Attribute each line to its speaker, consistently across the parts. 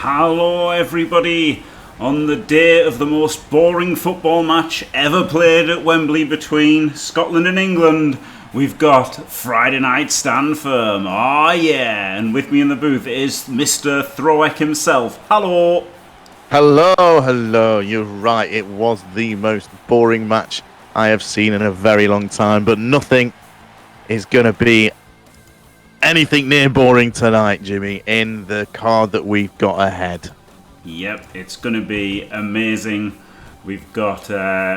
Speaker 1: Hello everybody! On the day of the most boring football match ever played at Wembley between Scotland and England, we've got Friday Night Stand Firm. Oh yeah! And with me in the booth is Mr. Throwick himself. Hello!
Speaker 2: Hello, you're right, it was the most boring match I have seen in a very long time, but nothing is going to be anything near boring tonight, Jimmy, in the card that we've got ahead.
Speaker 1: Yep, it's going to be amazing. We've got,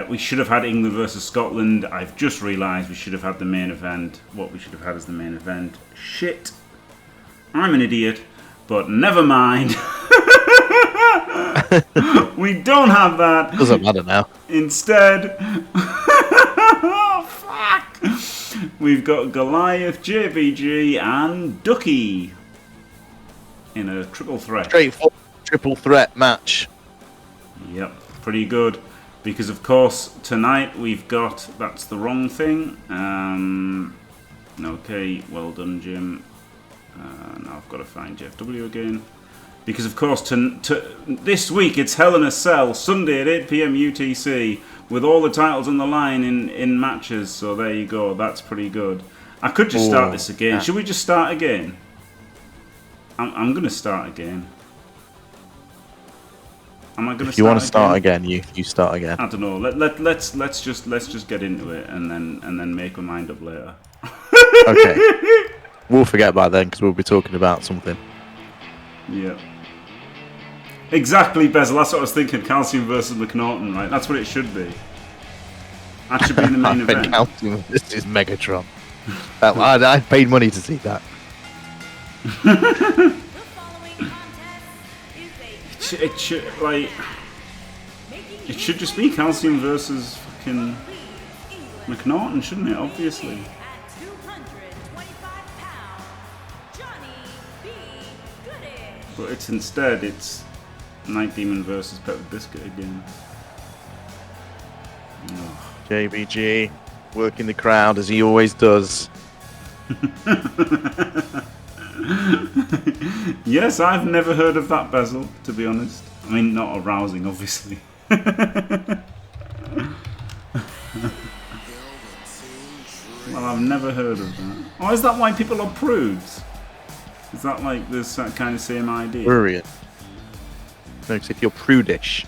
Speaker 1: we should have had England versus Scotland. I've just realised we should have had the main event. What we should have had as the main event. Shit. I'm an idiot, but never mind. We don't have that.
Speaker 2: Doesn't matter now.
Speaker 1: Instead, oh, fuck. We've got Goliath, JBG, and Ducky in a triple threat.
Speaker 2: Straightforward triple threat match.
Speaker 1: Yep, pretty good. Because of course tonight we've got, that's the wrong thing. Okay, well done, Jim. Now I've got to find JFW again. Because of course this week it's Hell in a Cell, Sunday at 8 PM UTC, with all the titles on the line in matches. So there you go, that's pretty good. I could just start this again. Yeah. Should we just start again? I'm going to start again. Am I going to start again?
Speaker 2: If you want to start again, you start again.
Speaker 1: I don't know. Let's just get into it and then make my mind up later.
Speaker 2: Okay. We'll forget by then because we'll be talking about something.
Speaker 1: Yeah. Exactly, Bezel. That's what I was thinking. Calcium versus McNaughton, right? That's what it should be. That should be in the main event.
Speaker 2: Calcium. This is Megatron. I paid money to see that.
Speaker 1: It should just be Calcium versus fucking McNaughton, shouldn't it? Obviously. But it's Night Demon versus Pepper Biscuit again. Oh.
Speaker 2: JBG working the crowd as he always does.
Speaker 1: Yes, I've never heard of that, Bezel, to be honest. I mean, not arousing, obviously. Well, I've never heard of that. Oh, is that why people are prudes? Is that like this kind of same idea?
Speaker 2: Prurient. No, because if you're prudish.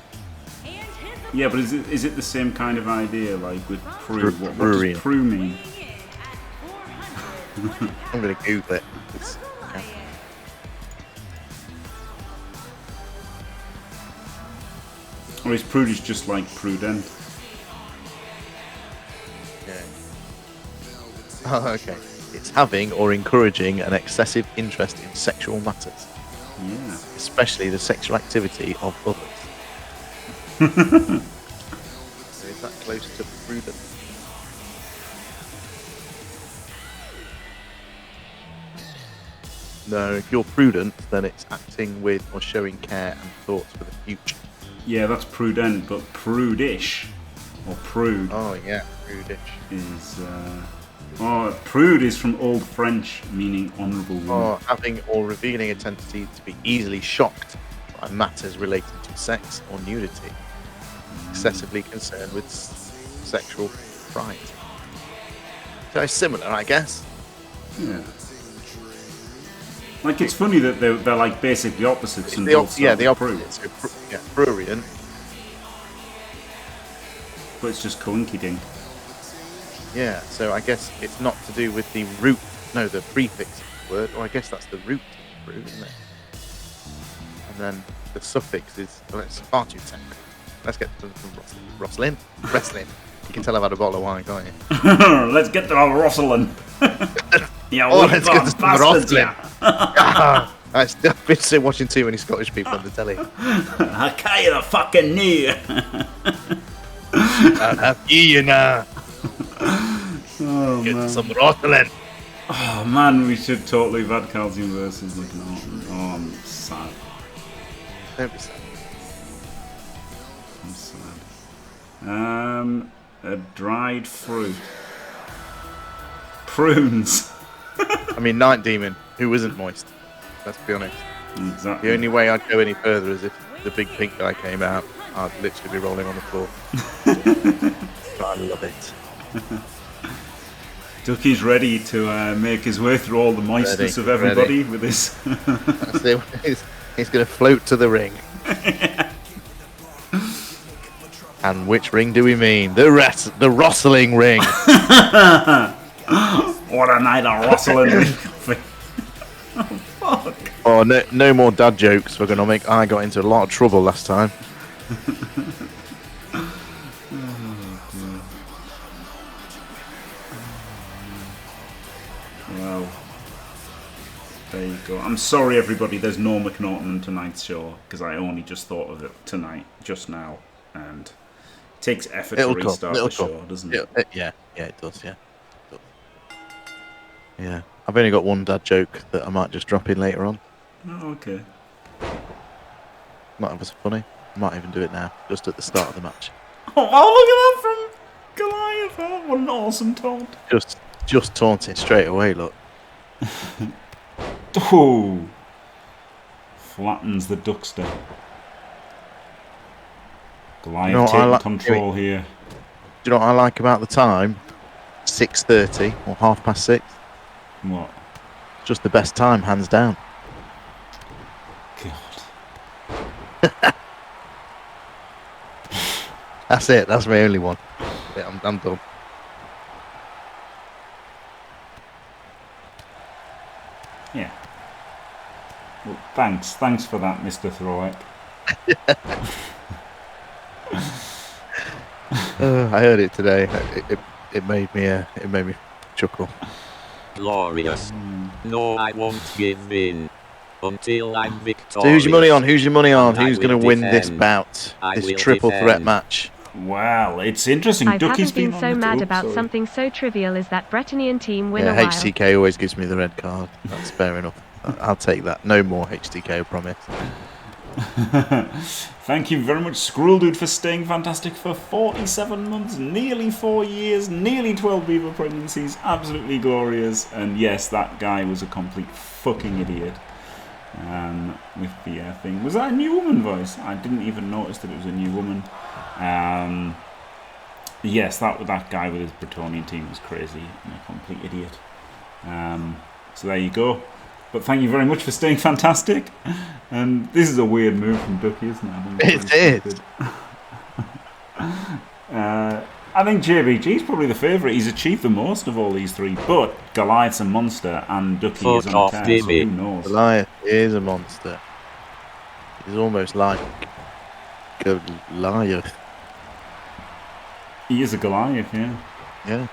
Speaker 1: Yeah, but is it the same kind of idea, like with prude? What does prue mean?
Speaker 2: I'm going to Google it.
Speaker 1: Or is prudish just like prudent?
Speaker 2: Yeah. Oh, okay. It's having or encouraging an excessive interest in sexual matters.
Speaker 1: Yeah.
Speaker 2: Especially the sexual activity of others. So is that close to prudent? No, if you're prudent, then it's acting with or showing care and thoughts for the future.
Speaker 1: Yeah, that's prudent, but prudish, or prude.
Speaker 2: Oh yeah, prudish
Speaker 1: is. Prude is from Old French, meaning honourable woman.
Speaker 2: Or having or revealing a tendency to be easily shocked by matters relating to sex or nudity. Excessively concerned with sexual pride. So similar, I guess.
Speaker 1: Yeah. Like, it's funny that they're like basically opposites. And
Speaker 2: the opposites. So, prurient.
Speaker 1: But it's just coinkydink.
Speaker 2: Yeah, so I guess it's not to do with the root, no, the prefix of the word, or I guess that's the root of prue, isn't it? And then the suffix is, well, it's far too technical. Let's get to Wrestling. You can tell I've had a bottle of wine, can't you?
Speaker 1: Let's get to our Rosalind. Yeah,
Speaker 2: let's get to some Rosalind. I've been watching too many Scottish people on the telly.
Speaker 1: I kind of fucking knew.
Speaker 2: I hear you now.
Speaker 1: Oh,
Speaker 2: get
Speaker 1: man.
Speaker 2: some Rosalind.
Speaker 1: Oh man, we should totally have had Calcium versus McNaughton. Oh, I'm sad.
Speaker 2: Don't be sad.
Speaker 1: I'm sad. A dried fruit. Prunes.
Speaker 2: I mean, Night Demon, who isn't moist. Let's be honest.
Speaker 1: Exactly.
Speaker 2: The only way I'd go any further is if the big pink guy came out. I'd literally be rolling on the floor. I love it.
Speaker 1: Ducky's ready to make his way through all the moistness of everybody with his.
Speaker 2: That's it. He's going to float to the ring. And which ring do we mean? The wrestling ring.
Speaker 1: What a night of wrestling! Fuck.
Speaker 2: Oh, no more dad jokes. We're gonna make. I got into a lot of trouble last time.
Speaker 1: Well, there you go. I'm sorry, everybody. There's no McNaughton on tonight's show because I only just thought of it tonight, just now, and it takes effort to restart the show, doesn't it?
Speaker 2: Yeah, it does. Yeah. Yeah, I've only got one dad joke that I might just drop in later on.
Speaker 1: Oh, okay.
Speaker 2: Might have us funny. I might even do it now, just at the start of the match.
Speaker 1: Oh, look at that from Goliath! Oh, what an awesome taunt!
Speaker 2: Just taunting straight away. Look.
Speaker 1: Oh, flattens the Duckster. Goliath taking control here.
Speaker 2: Do you know what I like about the time? 6:30 or 6:30.
Speaker 1: What?
Speaker 2: Just the best time, hands down.
Speaker 1: God.
Speaker 2: That's it. That's my only one. Yeah, I'm done.
Speaker 1: Yeah. Well, thanks for that, Mr. Throwick.
Speaker 2: I heard it today. It made me chuckle.
Speaker 3: Glorious. No, I won't give in until I'm victorious.
Speaker 2: So who's your money on? Who's going to win
Speaker 3: defend.
Speaker 2: this bout? This triple threat match?
Speaker 1: Well, it's interesting.
Speaker 4: I
Speaker 1: Ducky's
Speaker 4: haven't been so mad
Speaker 1: tube,
Speaker 4: about
Speaker 1: sorry.
Speaker 4: something so trivial as that Brettonian team win
Speaker 2: Yeah,
Speaker 4: a while.
Speaker 2: HTK always gives me the red card. That's fair enough. I'll take that. No more HTK, I promise.
Speaker 1: Thank you very much, Squirrel Dude, for staying fantastic for 47 months, nearly 4 years, nearly 12 beaver pregnancies. Absolutely glorious. And yes, that guy was a complete fucking idiot. With the thing. Was that a new woman voice? I didn't even notice that it was a new woman. Yes, that guy with his Bretonian team was crazy and a complete idiot. So there you go. But thank you very much for staying fantastic. And this is a weird move from Ducky, isn't it?
Speaker 2: It is.
Speaker 1: I think JBG's probably the favourite. He's achieved the most of all these three. But Goliath's a monster and Ducky is on
Speaker 3: off,
Speaker 1: tear, so
Speaker 3: David.
Speaker 1: who knows?
Speaker 2: Goliath is a monster. He's almost like Goliath.
Speaker 1: He is a Goliath, yeah.
Speaker 2: Yeah.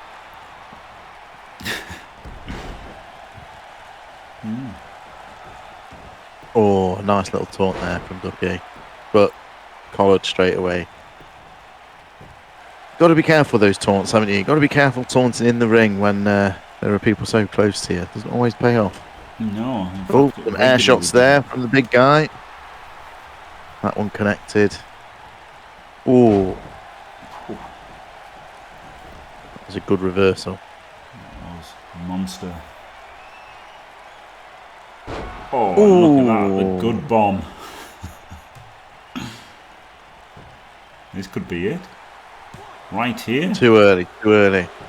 Speaker 2: Oh, nice little taunt there from Ducky. But collared straight away. Got to be careful those taunts, haven't you? Got to be careful taunting in the ring when there are people so close to you. Doesn't always pay off.
Speaker 1: No.
Speaker 2: Oh, some air shots there from the big guy. That one connected. Oh. That was a good reversal.
Speaker 1: That was a monster. Oh, look at that. A good bomb. This could be it. Right here.
Speaker 2: Too early.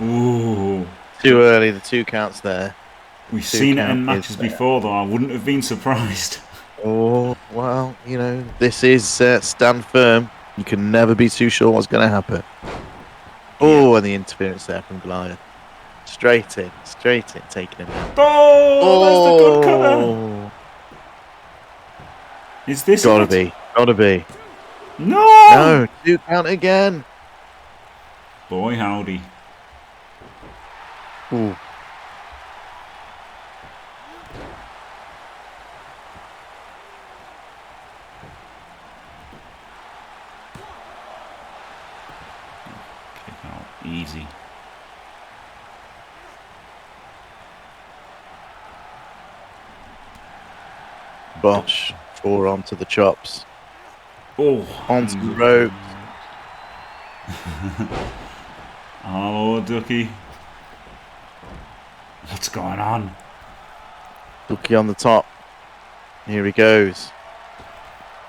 Speaker 1: Ooh.
Speaker 2: Too early. The 2 counts there.
Speaker 1: We've seen it in matches before, though. I wouldn't have been surprised.
Speaker 2: Oh, well, this is stand firm. You can never be too sure what's going to happen. Oh, and the interference there from Goliath. Straight in, taking him out.
Speaker 1: Oh, that's the good cutter. Is this
Speaker 2: Gotta
Speaker 1: it?
Speaker 2: be.
Speaker 1: No!
Speaker 2: 2 count again.
Speaker 1: Boy, howdy.
Speaker 2: Ooh.
Speaker 1: Kick out. Easy.
Speaker 2: Bosh. Forearm to the chops.
Speaker 1: Oh.
Speaker 2: Onto the rope.
Speaker 1: Hello, Ducky. What's going on?
Speaker 2: Ducky on the top. Here he goes.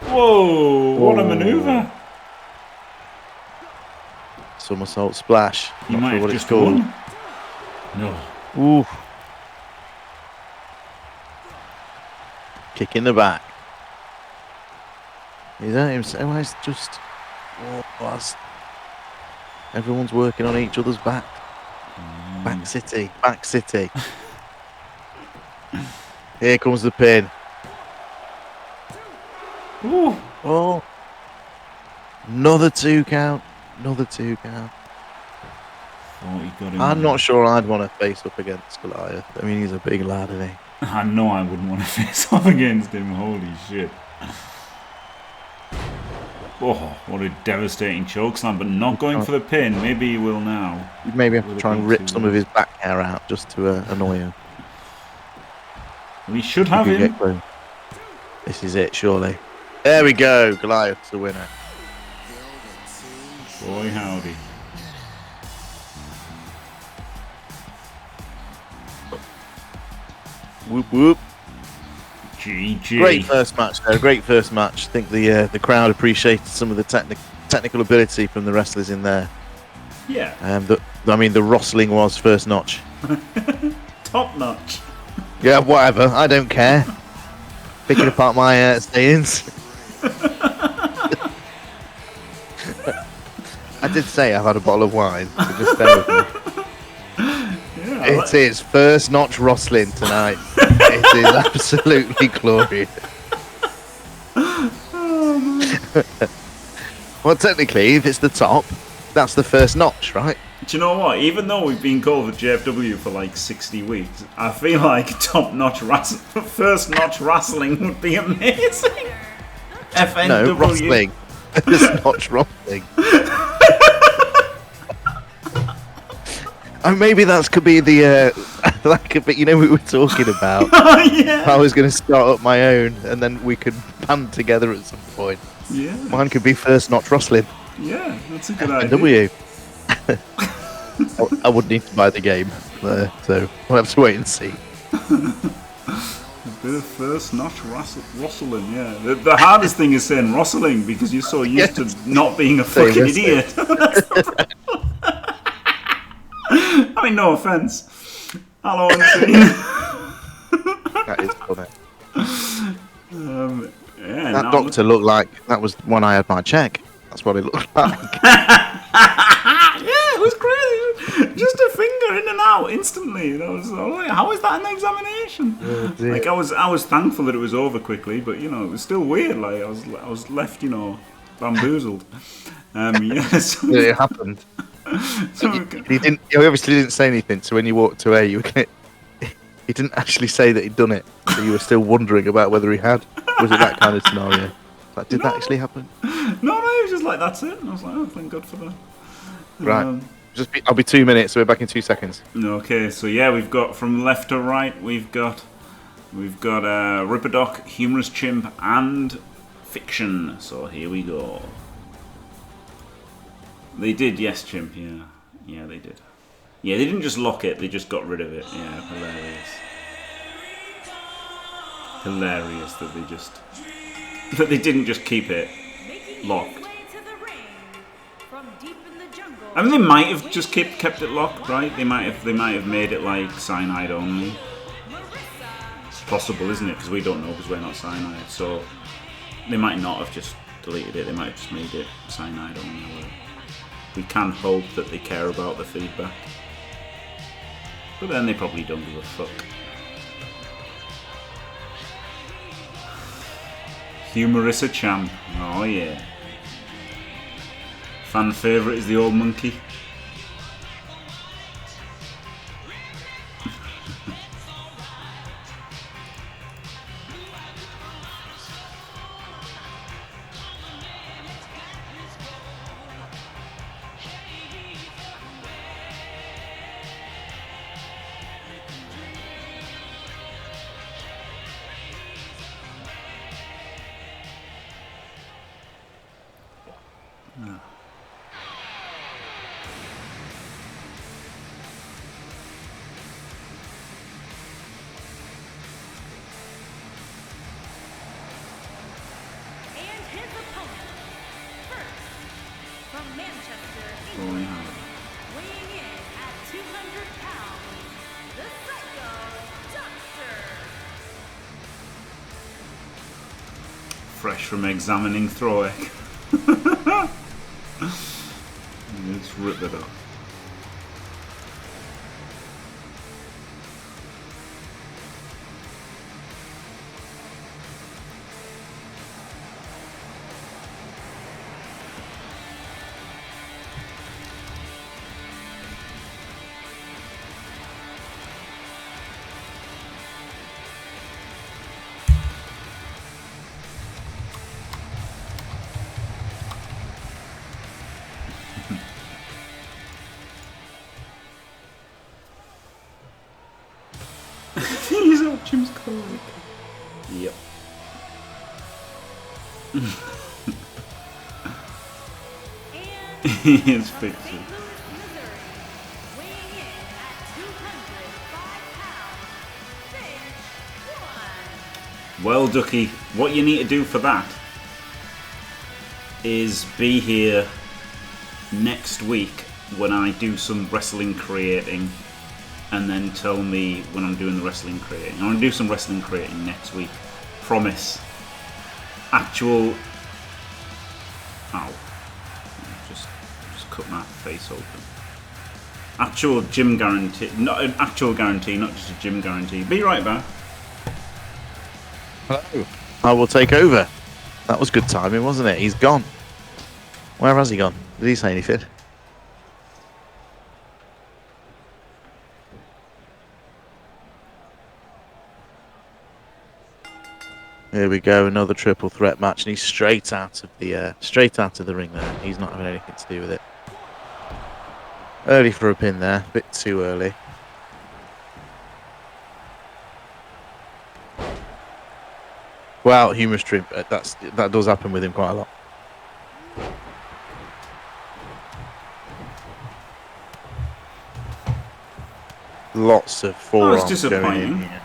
Speaker 1: Whoa! What a manoeuvre!
Speaker 2: Somersault splash.
Speaker 1: He
Speaker 2: Not
Speaker 1: might
Speaker 2: sure
Speaker 1: have
Speaker 2: what it's
Speaker 1: just
Speaker 2: called.
Speaker 1: won. No.
Speaker 2: Ooh. Kick in the back. He's at himself. Oh, it's just. Everyone's working on each other's back. Back City. Back City. Here comes the pin.
Speaker 1: Ooh.
Speaker 2: Oh. Another 2 count. Another 2 count.
Speaker 1: Oh, he got him.
Speaker 2: I'm not sure I'd want to face up against Goliath. I mean, he's a big lad, isn't he?
Speaker 1: I know I wouldn't want to face off against him. Holy shit. Oh, what a devastating chokeslam, but not going for the pin. Maybe he will now.
Speaker 2: You'd maybe have to try and rip some of his back hair out just to annoy him.
Speaker 1: Well, he should have him.
Speaker 2: This is it, surely. There we go. Goliath's the winner.
Speaker 1: Boy, howdy.
Speaker 2: Whoop whoop.
Speaker 1: GG.
Speaker 2: Great first match, though. Great first match. I think the crowd appreciated some of the technical ability from the wrestlers in there.
Speaker 1: Yeah.
Speaker 2: The wrestling was first notch.
Speaker 1: Top notch.
Speaker 2: Yeah, whatever. I don't care. Picking apart my sayings. I did say I've had a bottle of wine. So just bear with me.
Speaker 1: Yeah,
Speaker 2: it is first notch wrestling tonight. It is absolutely glorious. Well, technically, if it's the top, that's the first notch, right?
Speaker 1: Do you know what? Even though we've been called the JFW for like 60 weeks, I feel like top-notch first-notch wrestling would be amazing. FNW.
Speaker 2: No, wrestling. First-notch wrestling. Oh, maybe that could be the that could be. You know, we were talking about.
Speaker 1: Yeah.
Speaker 2: I was going to start up my own, and then we could band together at some point.
Speaker 1: Yeah.
Speaker 2: Mine could be first notch wrestling.
Speaker 1: Yeah, that's a good idea.
Speaker 2: W. I would need to buy the game, so we'll have to wait and see.
Speaker 1: A bit of first-notch wrestling, yeah. The hardest thing is saying wrestling because you're so used to not being a fucking idiot. I mean, no offense. Hello, unseen.
Speaker 2: That is funny.
Speaker 1: Yeah,
Speaker 2: That doctor looked like that was when I had my check. That's what it looked like.
Speaker 1: Yeah, it was crazy. Just a finger in and out instantly. That was like, how is that an examination?
Speaker 2: Oh,
Speaker 1: like I was thankful that it was over quickly, but you know it was still weird. Like I was left, you know, bamboozled. Yes,
Speaker 2: Yeah, it happened.
Speaker 1: So
Speaker 2: He obviously didn't say anything. So when you walked away, he didn't actually say that he'd done it. So you were still wondering about whether he had. Was it that kind of scenario? Like, did that actually happen?
Speaker 1: No, it was just like that's it. And I was like, oh, thank God for that.
Speaker 2: Right. I'll be 2 minutes. So we're back in 2 seconds.
Speaker 1: Okay, so yeah, we've got from left to right. We've got Ripperdoc, Humorous Chimp, and Fiction. So here we go. They did, yes, Chimp. Yeah, they did. Yeah, they didn't just lock it; they just got rid of it. Yeah, hilarious that they didn't just keep it locked. I mean, they might have just kept it locked, right? They might have made it like cyanide only. It's possible, isn't it? Because we don't know because we're not cyanide. So they might not have just deleted it. They might have just made it cyanide only. We can hope that they care about the feedback. But then they probably don't give a fuck. Humorissa Champ. Oh yeah. Fan favourite is the old monkey. Rolling Howard.
Speaker 5: Weighing in at 200 pounds, the Psycho Doctor.
Speaker 1: Fresh from examining Throek. Let's rip it up. He's up Jim's comic. Yep. He is fixing.
Speaker 5: St. Louis, Missouri, weighing in at 205 pounds, Finch 1.
Speaker 1: Well, Ducky, what you need to do for that is be here next week when I do some wrestling creating, and then tell me when I'm doing the wrestling creating. I'm going to do some wrestling creating next week. Promise. Actual... Ow. Just cut my face open. Actual gym guarantee. Not an actual guarantee, not just a gym guarantee. Be right back.
Speaker 2: Hello. I will take over. That was good timing, wasn't it? He's gone. Where has he gone? Did he say anything? Here we go, another triple threat match, and he's straight out of the ring there. He's not having anything to do with it. Early for a pin there, a bit too early. Well, humorous trim. That does happen with him quite a lot. Lots of forearms going in here.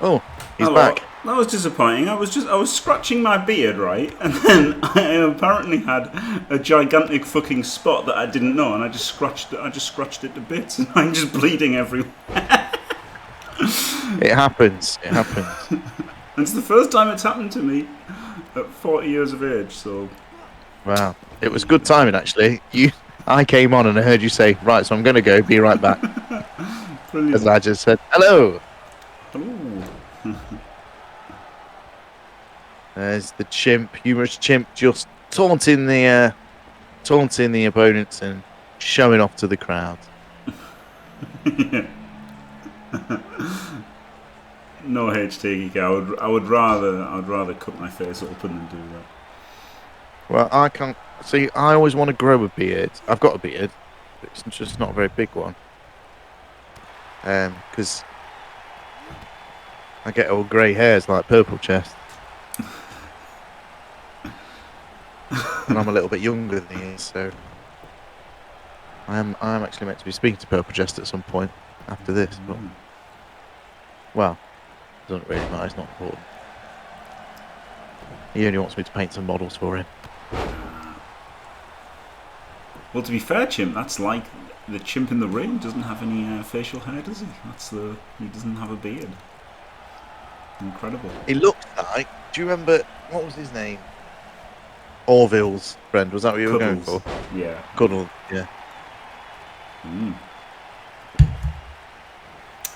Speaker 2: Oh, he's back.
Speaker 1: That was disappointing. I was scratching my beard, right, and then I apparently had a gigantic fucking spot that I didn't know, and I just scratched it to bits, and I'm just bleeding everywhere.
Speaker 2: It happens. It happens.
Speaker 1: It's the first time it's happened to me at 40 years of age. So,
Speaker 2: wow, it was good timing actually. I came on and I heard you say, "Right, so I'm going to go. Be right back."
Speaker 1: brilliant.
Speaker 2: As I just said, "Hello."
Speaker 1: Ooh.
Speaker 2: There's the chimp, humorous chimp, just taunting the opponents and showing off to the crowd.
Speaker 1: No HT geek. I would rather cut my face open than do that.
Speaker 2: Well, I can't see. I always want to grow a beard. I've got a beard, but it's just not a very big one. Because I get all grey hairs like Purple Chest. And I'm a little bit younger than he is, so I am actually meant to be speaking to Purple Chest at some point after this, but well, it doesn't really matter, it's not important. He only wants me to paint some models for him.
Speaker 1: Well, to be fair, chimp, that's like the chimp in the ring. Doesn't have any facial hair, does he? He doesn't have a beard. Incredible.
Speaker 2: He looks like. Do you remember what was his name? Orville's friend. Was that what you were going for?
Speaker 1: Yeah.
Speaker 2: Cuddles. Yeah.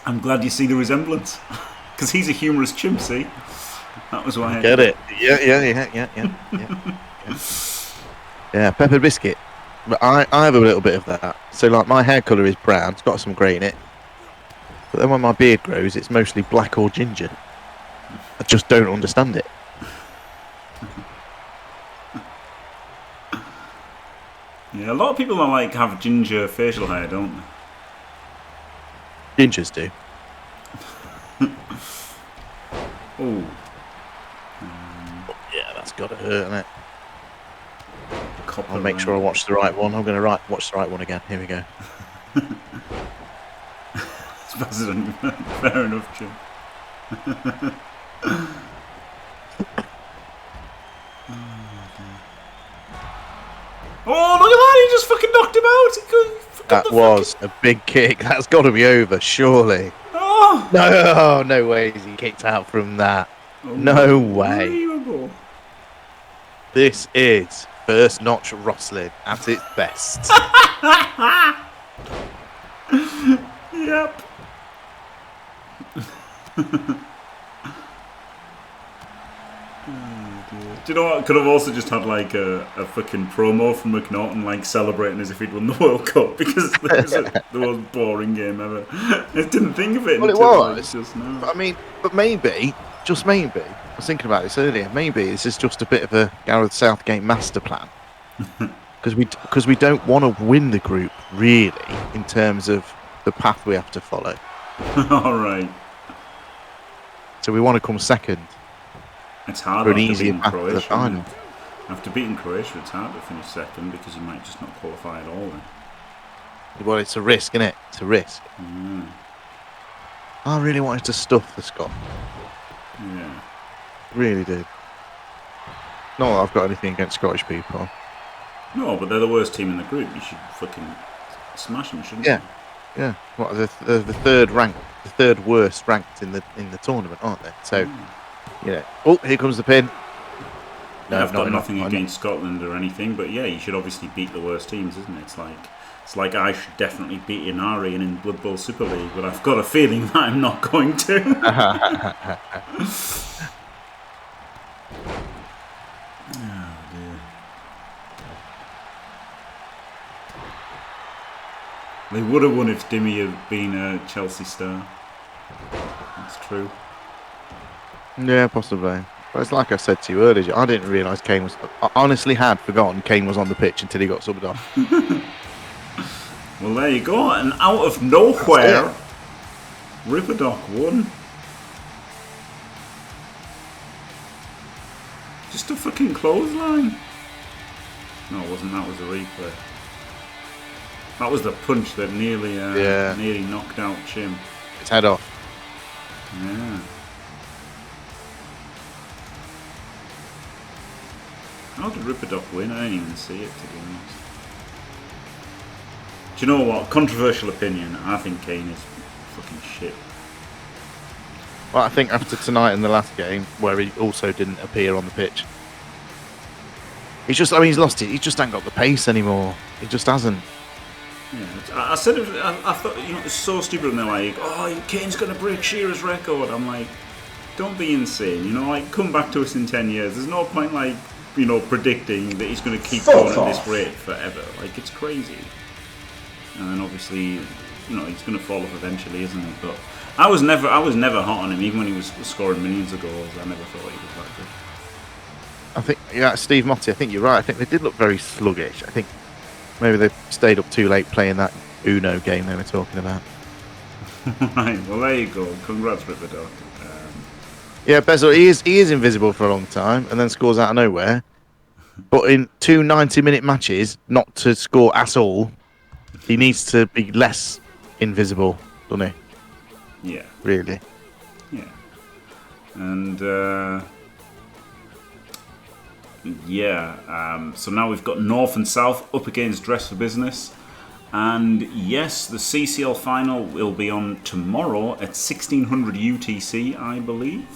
Speaker 1: I'm glad you see the resemblance, because he's a humorous chimp. See, that was why.
Speaker 2: Get it? Yeah. Yeah, pepper biscuit. But I have a little bit of that. So like my hair colour is brown. It's got some grey in it. But then when my beard grows, it's mostly black or ginger. I just don't understand it.
Speaker 1: Yeah, a lot of people are like have ginger facial hair, don't they?
Speaker 2: Gingers do.
Speaker 1: Oh.
Speaker 2: Yeah, that's got to hurt, isn't it?
Speaker 1: Copper
Speaker 2: I'll make sure I watch the right one. I'm going to watch the right one again. Here we go.
Speaker 1: Fair enough, Jim. Oh, look at that! He just fucking knocked him out. He
Speaker 2: That was a big kick. That's got to be over, surely.
Speaker 1: Oh,
Speaker 2: No way is he kicked out from that. No way.
Speaker 1: unbelievable.
Speaker 2: This is first notch wrestling at its best.
Speaker 1: Yep. Do you know what? Could have also just had like a fucking promo from McNaughton, like celebrating as if he'd won the World Cup, because it was the most boring game ever. I didn't think of it.
Speaker 2: Well, it
Speaker 1: until, like,
Speaker 2: was.
Speaker 1: just now.
Speaker 2: I mean, but maybe, just maybe, I was thinking about this earlier, maybe this is just a bit of a Gareth Southgate master plan. Because we don't want to win the group, really, in terms of the path we have to follow.
Speaker 1: All right.
Speaker 2: So we want to come second.
Speaker 1: It's hard
Speaker 2: For an
Speaker 1: after
Speaker 2: easier
Speaker 1: beating
Speaker 2: path to the
Speaker 1: Croatia.
Speaker 2: final.
Speaker 1: Isn't it? After beating Croatia, it's hard to finish second because you might just not qualify at all. Then.
Speaker 2: Well, it's a risk, isn't it? It's a risk. I really wanted to stuff the Scot.
Speaker 1: Yeah.
Speaker 2: Really did. Not that I've got anything against Scottish people.
Speaker 1: No, but they're the worst team in the group. You should fucking smash them, shouldn't
Speaker 2: Yeah. Yeah. What, the third ranked, the third worst ranked in the tournament, aren't they? So, you know. Oh, here comes the pin.
Speaker 1: you? Yeah, I've got
Speaker 2: not
Speaker 1: nothing
Speaker 2: enough.
Speaker 1: against Scotland or anything, but yeah, you should obviously beat the worst teams, isn't it? It's like I should definitely beat Inari in Blood Bowl Super League, but I've got a feeling that I'm not going to. Oh dear. They would have won if Dimmy had been a Chelsea star. That's true.
Speaker 2: Yeah, possibly. But it's like I said to you earlier, I didn't realise Kane was... I honestly had forgotten Kane was on the pitch until he got subbed off.
Speaker 1: Well, there you go. And out of nowhere, Ripperdoc won. Just a fucking clothesline. No, it wasn't. That was a replay. That was the punch that nearly knocked out Chim.
Speaker 2: It's head off.
Speaker 1: Yeah. How did Ripperdoc win? I didn't even see it, to be honest. Do you know what? Controversial opinion. I think Kane is fucking shit.
Speaker 2: Well, I think after tonight in the last game, where he also didn't appear on the pitch, he's lost it. He just ain't got the pace anymore. He just hasn't.
Speaker 1: Yeah, I said it. I thought, it's so stupid. And they're like, "Oh, Kane's going to break Shearer's record." I'm like, don't be insane. Come back to us in 10 years. There's no point, predicting that he's going to keep going at this rate forever. Like, it's crazy. And then obviously, he's going to fall off eventually, isn't he? But I was never hot on him, even when he was scoring millions of goals. I never thought he was that good.
Speaker 2: I think, Steve Motti, I think you're right. I think they did look very sluggish. I think maybe they stayed up too late playing that Uno game they were talking about.
Speaker 1: Right, well, there you go. Congrats, Ripperdoc.
Speaker 2: Yeah, Bezel, he is invisible for a long time and then scores out of nowhere. But in 2 90-minute matches, not to score at all, he needs to be less invisible, doesn't he?
Speaker 1: Yeah.
Speaker 2: Really?
Speaker 1: Yeah. And, so now we've got North and South up against Dress for Business. And yes, the CCL final will be on tomorrow at 1600 UTC, I believe.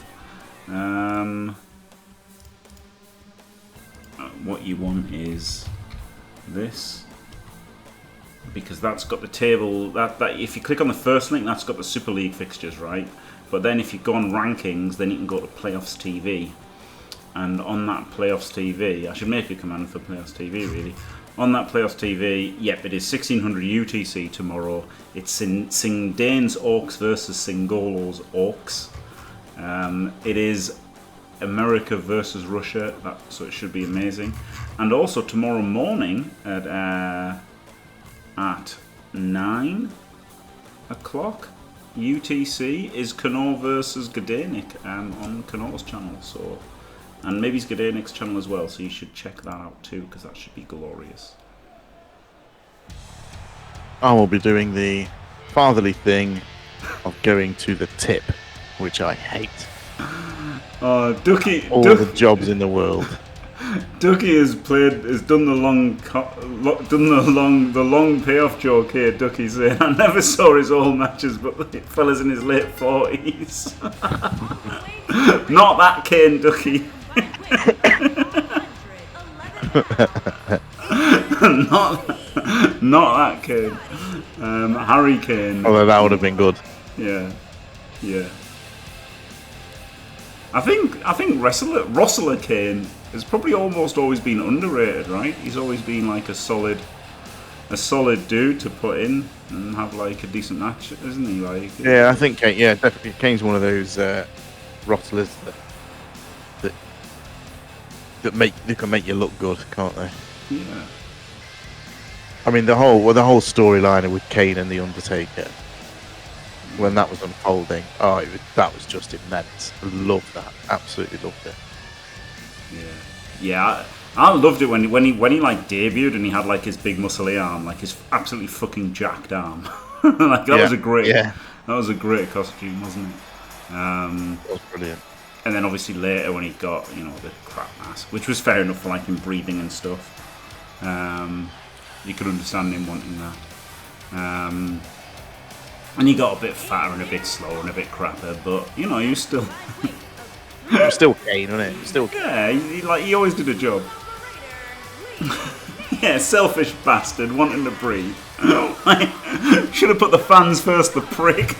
Speaker 1: What you want is this, because that's got the table. That if you click on the first link, that's got the Super League fixtures, right? But then if you go on rankings, then you can go to Playoffs TV, and on that Playoffs TV, I should make a command for Playoffs TV really. On that Playoffs TV, yep, it is 1600 UTC tomorrow. It's Singdane's Orcs versus Singolo's Orcs. It is America versus Russia, so it should be amazing. And also tomorrow morning at 9 o'clock UTC is Connaught versus Gdanik on Connaught's channel. So, and maybe it's Gdanik's channel as well, so you should check that out too, because that should be glorious.
Speaker 2: I will be doing the fatherly thing of going to the tip, which I hate.
Speaker 1: Ducky,
Speaker 2: all the jobs in the world.
Speaker 1: Ducky has done the long payoff joke here. Ducky saying, "I never saw his old matches, but the fella's in his late 40s." Not that Kane, Ducky. not that Kane. Harry Kane.
Speaker 2: Although that would have been good.
Speaker 1: Yeah. I think Wrestler Kane has probably almost always been underrated, right? He's always been like a solid dude to put in and have like a decent match, isn't he? Like,
Speaker 2: yeah, I think definitely Kane's one of those wrestlers that can make you look good, can't they?
Speaker 1: Yeah.
Speaker 2: I mean, the whole storyline with Kane and the Undertaker, when that was unfolding, that was just immense. Loved that, absolutely loved it.
Speaker 1: Yeah. I loved it when he like debuted and he had like his big muscly arm, like his absolutely fucking jacked arm. Like that was a great costume, wasn't it?
Speaker 2: It was brilliant.
Speaker 1: And then obviously later when he got the crap mask, which was fair enough for like him breathing and stuff. You could understand him wanting that. And he got a bit fatter and a bit slower and a bit crapper, but he was still.
Speaker 2: Still Kane, wasn't it? Still.
Speaker 1: Yeah, he always did a job. Yeah, selfish bastard wanting to breathe. Should have put the fans first, the prick.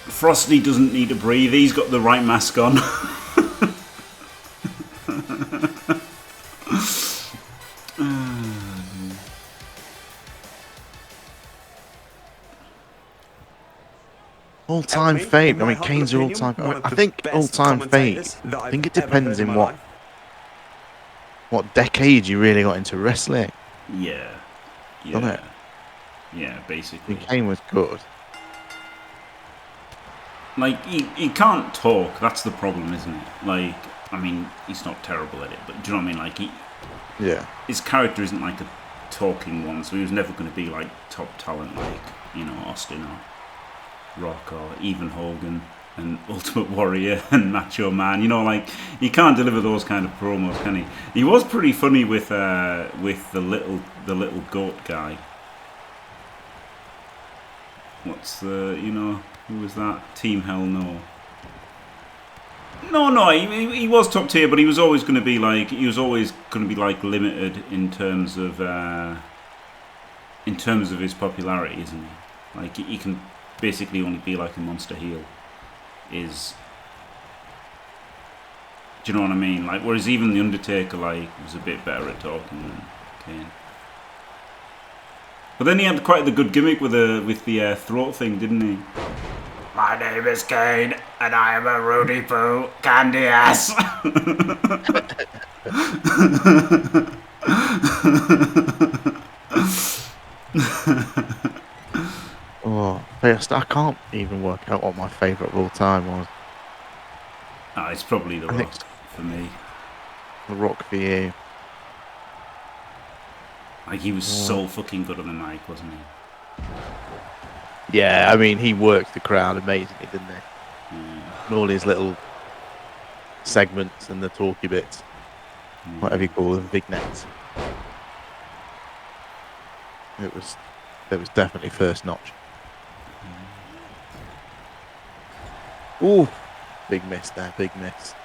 Speaker 1: Frosty doesn't need to breathe. He's got the right mask on.
Speaker 2: All-time fave. I mean, Kane's all-time. I think all-time fave. I think it depends in what decade you really got into wrestling.
Speaker 1: Yeah.
Speaker 2: Doesn't it?
Speaker 1: Yeah, basically.
Speaker 2: Kane was good.
Speaker 1: Like, he can't talk. That's the problem, isn't it? Like, I mean, he's not terrible at it, but do you know what I mean? Like, his character isn't like a talking one, so he was never going to be like top talent like, Austin or Rock or even Hogan and Ultimate Warrior and Macho Man. Like, he can't deliver those kind of promos, can he? He was pretty funny with the little goat guy. What's who was that? Team Hell No. No, he was top tier, but he was always going to be like limited in terms of his popularity, isn't he? Like, he can basically only be like a monster heel. Do you know what I mean? Like, whereas even the Undertaker was a bit better at talking than Kane. But then he had quite the good gimmick with the throat thing, didn't he? My name is Kane, and I am a Rudy Poo candy ass.
Speaker 2: I can't even work out what my favourite of all time was.
Speaker 1: It's probably The Rock for me.
Speaker 2: The Rock for you.
Speaker 1: Like, he was so fucking good on the mic, wasn't he?
Speaker 2: Yeah, I mean, he worked the crowd amazingly, didn't he? And all his little segments and the talky bits, whatever you call them, vignettes. It was definitely first notch. Ooh, big miss there, big miss.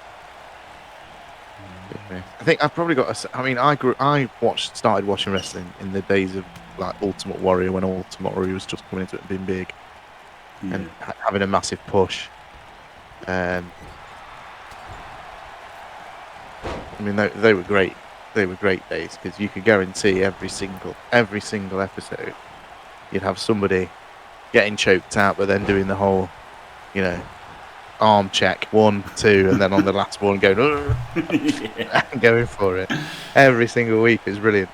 Speaker 2: I think I've probably got I started watching wrestling in the days of like Ultimate Warrior, when Ultimate Warrior was just coming into it and being big and having a massive push. I mean, they were great. They were great days because you could guarantee every single episode you'd have somebody getting choked out, but then doing the whole, arm check 1, 2, and then on the last one going and going for it. Every single week is brilliant.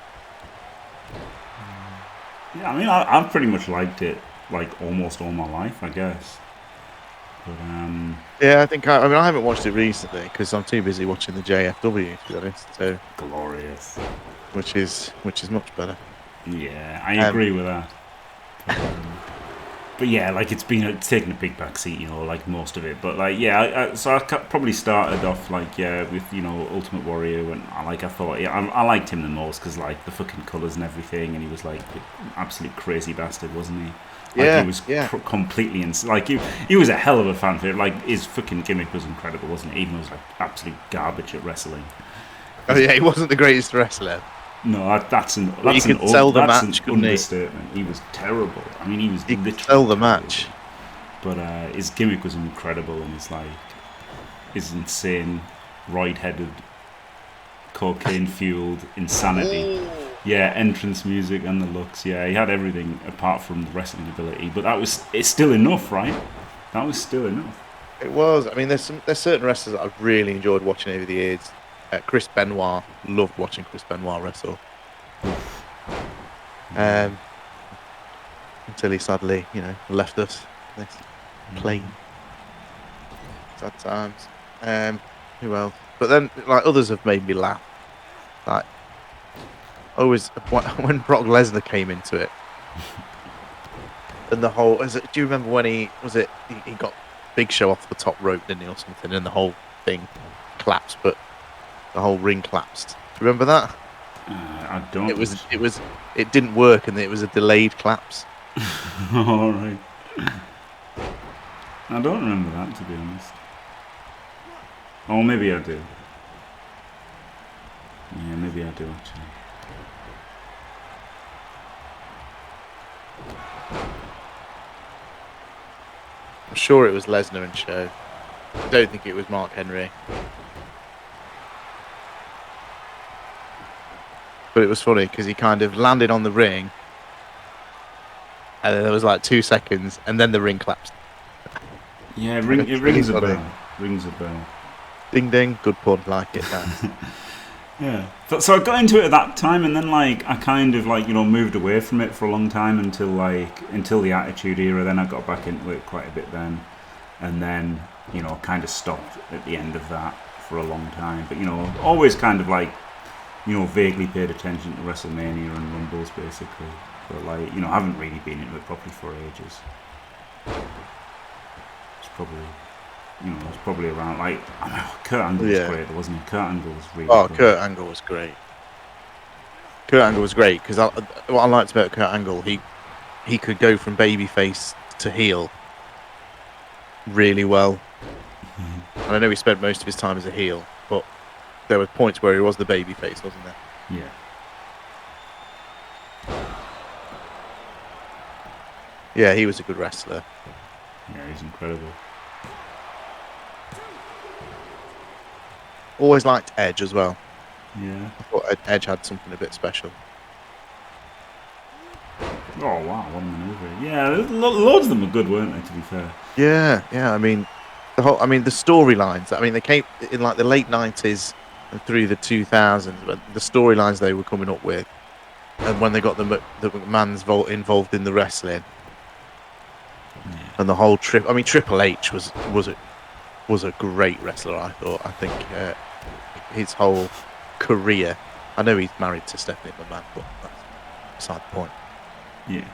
Speaker 1: Yeah, I mean, I've pretty much liked it like almost all my life, I guess. But
Speaker 2: yeah, I think I haven't watched it recently because I'm too busy watching the JFW, to be honest. So
Speaker 1: glorious,
Speaker 2: which is much better.
Speaker 1: Yeah, I agree with that. but yeah, like it's taken a big back seat, like most of it. But like, yeah, so I probably started off like with Ultimate Warrior, and I thought I liked him the most because like the fucking colours and everything, and he was like an absolute crazy bastard, wasn't he? Like he was completely like he was a hell of a fan favorite. Like his fucking gimmick was incredible, wasn't it? Even though he was like absolute garbage at wrestling.
Speaker 2: Oh yeah, he wasn't the greatest wrestler.
Speaker 1: No, that's an understatement. He was terrible. I mean, he was literally
Speaker 2: sell the match.
Speaker 1: But his gimmick was incredible, and his insane, ride-headed, cocaine-fueled insanity. Yeah, entrance music and the looks. Yeah, he had everything apart from the wrestling ability. But it's still enough, right? That was still enough.
Speaker 2: It was. I mean, there's certain wrestlers that I've really enjoyed watching over the years. Chris Benoit, loved watching Chris Benoit wrestle. Until he sadly, left us. This plane. Sad times. Who else? But then, like, others have made me laugh. Like, always when Brock Lesnar came into it, and the whole. Do you remember when he got Big Show off the top rope, didn't he, or something, and the whole thing collapsed, but the whole ring collapsed. Do you remember that?
Speaker 1: I don't.
Speaker 2: It didn't work, and it was a delayed collapse.
Speaker 1: All right. I don't remember that, to be honest. Oh, maybe I do. Yeah, maybe I do actually.
Speaker 2: I'm sure it was Lesnar and Show. I don't think it was Mark Henry. But it was funny because he kind of landed on the ring, and then there was like 2 seconds, and then the ring collapsed.
Speaker 1: Yeah, it rings a bell. Rings a bell.
Speaker 2: Ding ding, good pun, like it.
Speaker 1: Yeah. So I got into it at that time, and then like I kind of like moved away from it for a long time until the Attitude Era. Then I got back into it quite a bit then, and then kind of stopped at the end of that for a long time. But always kind of like vaguely paid attention to WrestleMania and Rumbles basically. But like I haven't really been into it properly for ages. It's probably around like Kurt Angle was great, wasn't he? Kurt Angle was really good.
Speaker 2: Kurt Angle was great. Kurt Angle was great because what I liked about Kurt Angle, he could go from babyface to heel really well. And I know he spent most of his time as a heel, but there were points where he was the babyface, wasn't there?
Speaker 1: Yeah.
Speaker 2: Yeah, he was a good wrestler.
Speaker 1: Yeah, he's incredible.
Speaker 2: Always liked Edge as well.
Speaker 1: Yeah.
Speaker 2: I thought Edge had something a bit special.
Speaker 1: Oh wow, what a maneuver! Yeah, loads of them were good, weren't they? To be fair.
Speaker 2: Yeah. I mean, the storylines. I mean, they came in like the late '90s and through the 2000s. But the storylines they were coming up with, and when they got the McMahon's involved in the wrestling, and the whole trip. I mean, Triple H was a great wrestler. I thought. I think his whole career. I know he's married to Stephanie McMahon, but that's beside the point.
Speaker 1: Yeah.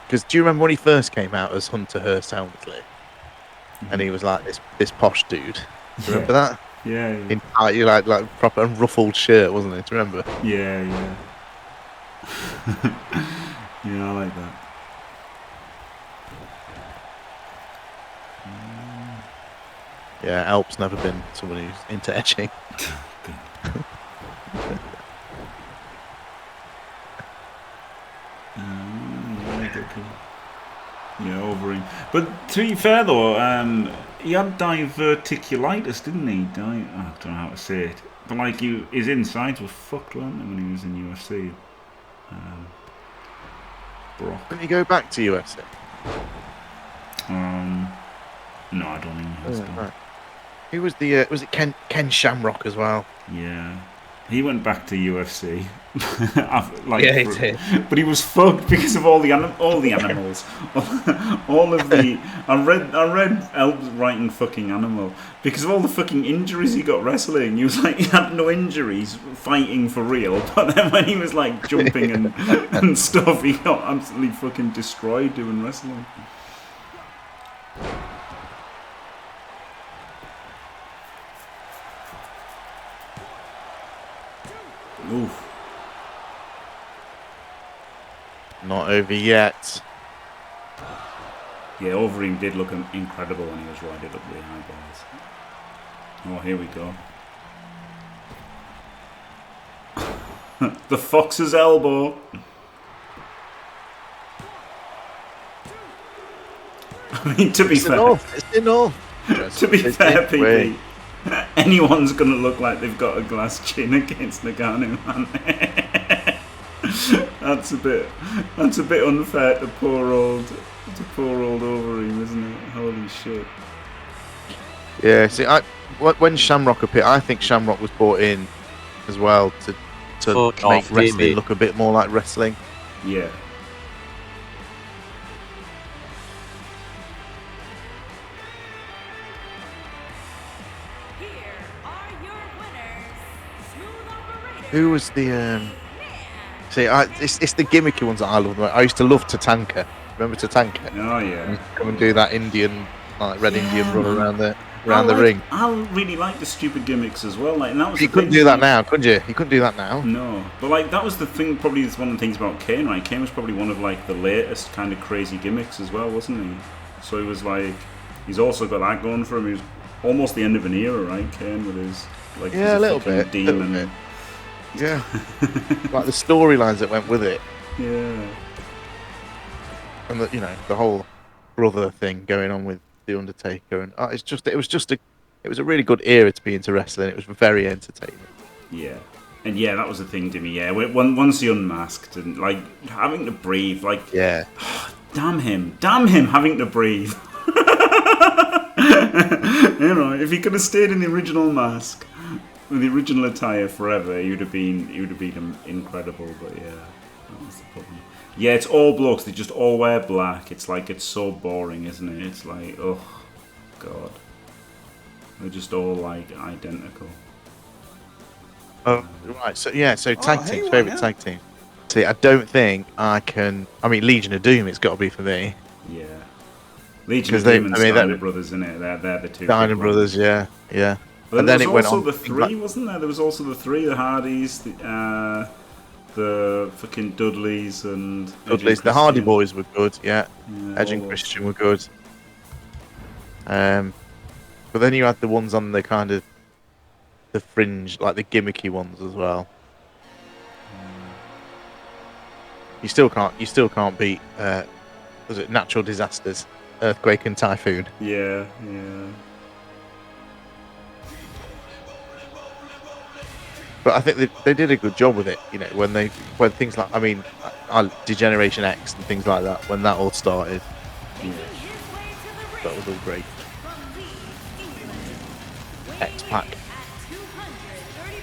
Speaker 2: Because do you remember when he first came out as Hunter Hearst Helmsley? Mm-hmm. And he was like this posh dude. Do you remember that?
Speaker 1: Yeah.
Speaker 2: In like proper unruffled shirt, wasn't it? Do you remember?
Speaker 1: Yeah. Yeah, I like that.
Speaker 2: Yeah, Alp's never been someone who's into etching.
Speaker 1: Yeah, over him. But to be fair though, he had diverticulitis, didn't he? I don't know how to say it. But like his insides were fucked, weren't they, when he was in UFC? Brock.
Speaker 2: Didn't he go back to UFC?
Speaker 1: No, I don't think he has done.
Speaker 2: Right. Who was was it Ken Shamrock as well?
Speaker 1: Yeah. He went back to UFC.
Speaker 2: Yeah, he did.
Speaker 1: But he was fucked because of all the animals, all of the. I read Elb's writing fucking animal because of all the fucking injuries he got wrestling. He was like he had no injuries fighting for real, but then when he was like jumping and stuff, he got absolutely fucking destroyed doing wrestling. Oof.
Speaker 2: Not over yet.
Speaker 1: Yeah, Overeem did look incredible when he was riding up the high balls. Oh, here we go. The Fox's elbow. I mean, to be fair,
Speaker 2: It's enough.
Speaker 1: to be fair, PP, anyone's gonna look like they've got a glass chin against Nagano, man. That's a bit unfair to poor old Overeem, isn't it? Holy shit.
Speaker 2: Yeah, see, when Shamrock appeared, I think Shamrock was brought in as well to
Speaker 3: Fuck
Speaker 2: make
Speaker 3: off,
Speaker 2: wrestling
Speaker 3: Jimmy.
Speaker 2: look a bit more like wrestling.
Speaker 1: Yeah.
Speaker 5: Here are your winners. Smooth operator.
Speaker 2: Who was the See, it's the gimmicky ones that I love. I used to love Tatanka. Remember Tatanka?
Speaker 1: Oh yeah.
Speaker 2: Come and do that Indian, like red Indian
Speaker 1: Yeah,
Speaker 2: run
Speaker 1: man.
Speaker 2: around the
Speaker 1: I
Speaker 2: ring.
Speaker 1: I really like the stupid gimmicks as well. Like, and that was
Speaker 2: You
Speaker 1: the
Speaker 2: couldn't
Speaker 1: thing,
Speaker 2: do that
Speaker 1: like-
Speaker 2: now, could you? You couldn't do that now.
Speaker 1: No, but like that was the thing. Probably is one of the things about Kane. Right, Kane was probably one of like the latest kind of crazy gimmicks as well, wasn't he? So he was like, he's also got that going for him. He was almost the end of an era, right? Kane with his like
Speaker 2: Yeah,
Speaker 1: his
Speaker 2: a little
Speaker 1: fucking
Speaker 2: bit,
Speaker 1: demon.
Speaker 2: little bit. Yeah, like the storylines that went with it,
Speaker 1: Yeah,
Speaker 2: and the whole brother thing going on with the Undertaker, and it was a really good era to be into wrestling. It was very entertaining.
Speaker 1: yeah, and yeah, that was the thing to me. Yeah, once he unmasked and like having to breathe, like
Speaker 2: Yeah,
Speaker 1: damn him having to breathe. You know, if he could have stayed in the original mask, with the original attire forever, he would have been incredible. But yeah, that was the problem. Yeah, it's all blokes. They just all wear black. It's like it's so boring, isn't it? It's like, oh god, they're just all like identical.
Speaker 2: oh right. So tag
Speaker 1: hey,
Speaker 2: teams,
Speaker 1: why
Speaker 2: favorite
Speaker 1: not?
Speaker 2: tag team. See, I don't think I can. I mean, Legion of Doom. It's got to be for me.
Speaker 1: Yeah, Legion
Speaker 2: 'Cause
Speaker 1: of
Speaker 2: they-
Speaker 1: Doom and
Speaker 2: I mean,
Speaker 1: Steiner
Speaker 2: that-
Speaker 1: Brothers, isn't it? They're the two.
Speaker 2: Steiner
Speaker 1: big ones.
Speaker 2: Brothers. Yeah.
Speaker 1: But
Speaker 2: And
Speaker 1: there
Speaker 2: then
Speaker 1: was
Speaker 2: it went
Speaker 1: also
Speaker 2: on.
Speaker 1: the three, wasn't there? There was also the three: the Hardys, the fucking Dudleys, and Edge and
Speaker 2: The Hardy
Speaker 1: Christian.
Speaker 2: Boys were good. Yeah.
Speaker 1: Yeah,
Speaker 2: Edge
Speaker 1: all
Speaker 2: and
Speaker 1: those.
Speaker 2: Christian were good. But then you had the ones on the kind of the fringe, like the gimmicky ones as well. You still can't beat. Was it Natural Disasters, Earthquake and Typhoon?
Speaker 1: Yeah.
Speaker 2: But I think they did a good job with it. You know, when things like Degeneration X and things like that, when that all started,
Speaker 1: Yeah.
Speaker 2: that was all great.
Speaker 5: From Leeds, England.
Speaker 2: X-Pac.
Speaker 5: At 230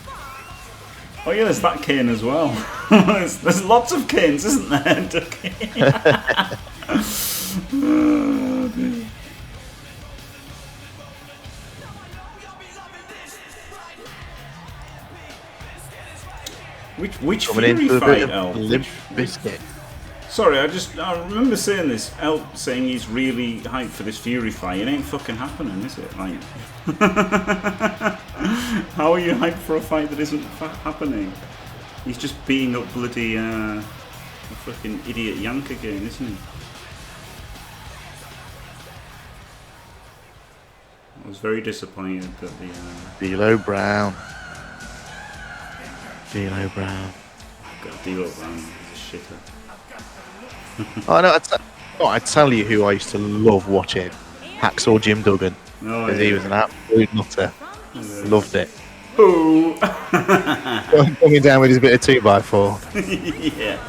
Speaker 5: pounds.
Speaker 1: Oh yeah, there's that Kane as well. there's lots of Kanes, isn't there? Oh, dear. Which
Speaker 2: Coming
Speaker 1: Fury
Speaker 2: into a
Speaker 1: fight,
Speaker 2: bit
Speaker 1: Al?
Speaker 2: of Limp Bizkit.
Speaker 1: Sorry, I remember saying this. El saying he's really hyped for this Fury fight. It ain't fucking happening, is it? Like, how are you hyped for a fight that isn't happening? He's just beating up bloody a fucking idiot Yank again, isn't he? I was very disappointed that the
Speaker 2: D'Lo Brown. D'Lo Brown.
Speaker 1: got D'Lo Brown. He's a shitter.
Speaker 2: Oh no! I tell you who I used to love watching. Hacksaw Jim Duggan.
Speaker 1: Oh,
Speaker 2: 'Cause he was an absolute nutter. Loved it.
Speaker 1: Ooh.
Speaker 2: Coming down with his bit of 2x4.
Speaker 1: Yeah.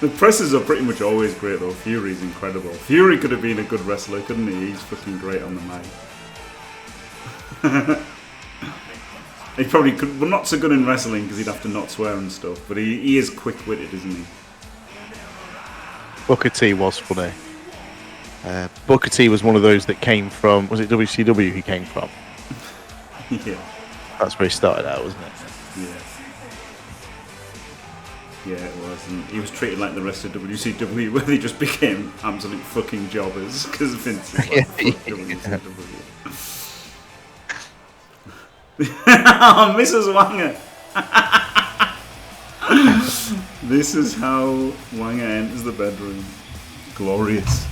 Speaker 1: The presses are pretty much always great though. Fury's incredible. Fury could have been a good wrestler, couldn't he? He's fucking great on the mic. He probably could, well, not so good in wrestling because he'd have to not swear and stuff. But he is quick-witted, isn't he?
Speaker 2: Booker T was funny. Booker T was one of those that came from, was it WCW he came from?
Speaker 1: Yeah.
Speaker 2: That's where he started out, wasn't it?
Speaker 1: Yeah. Yeah, it was. And he was treated like the rest of WCW, where they just became absolute fucking jobbers because Vince is like, fuck WCW. Oh, Mrs. Wanger! This is how Wanger enters the bedroom. Glorious.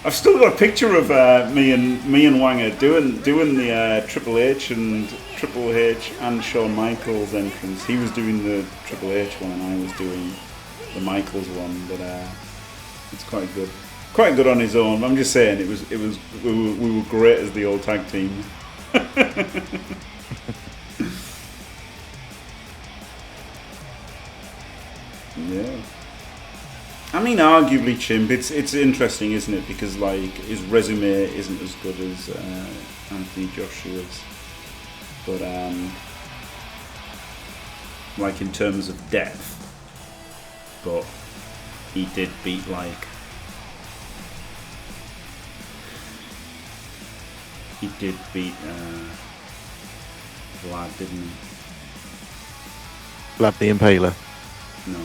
Speaker 1: I've still got a picture of me and Wanger doing the Triple H and Shawn Michaels entrance. He was doing the Triple H one and I was doing the Michaels one, but it's quite good. Quite good on his own. I'm just saying we were great as the old tag team. Yeah. I mean, arguably Chimp. It's interesting, isn't it? Because like his resume isn't as good as Anthony Joshua's, but like in terms of depth. But he did beat like Vlad, didn't he?
Speaker 2: Vlad the Impaler.
Speaker 1: No.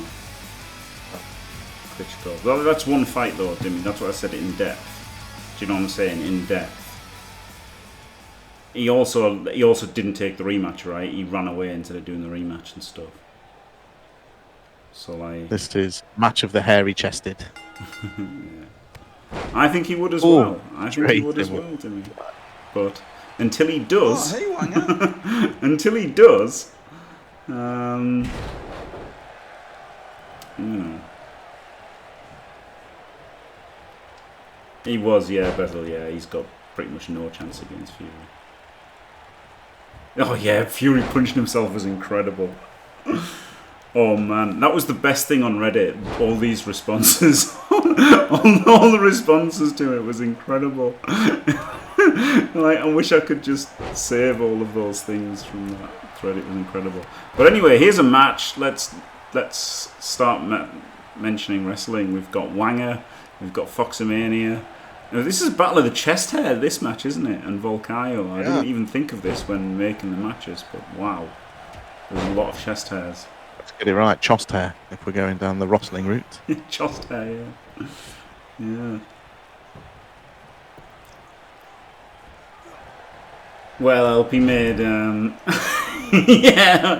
Speaker 1: Klitschko. Well, that's one fight though, Dimmy. That's what I said in depth. Do you know what I'm saying? In depth. He also didn't take the rematch, right? He ran away instead of doing the rematch and stuff. So like
Speaker 2: This is match of the hairy chested.
Speaker 1: Yeah. I think he would as well. I think he would as well, Dimmy. But until he does, until he does, you know. He was, yeah, Bezel, yeah. He's got pretty much no chance against Fury. Oh yeah, Fury punching himself was incredible. Oh man, that was the best thing on Reddit. All these responses, all the responses to it was incredible. Like, I wish I could just save all of those things from that thread. It was incredible. But anyway, here's a match. Let's start mentioning wrestling. We've got Wanger, we've got Foxomania. Now, this is Battle of the Chest Hair, this match, isn't it? And Volcayo. I didn't even think of this when making the matches, but wow, there's a lot of chest hairs.
Speaker 2: Let's get it right, chost hair, if we're going down the wrestling route.
Speaker 1: Chest hair, yeah. Yeah. Well, LP made, yeah,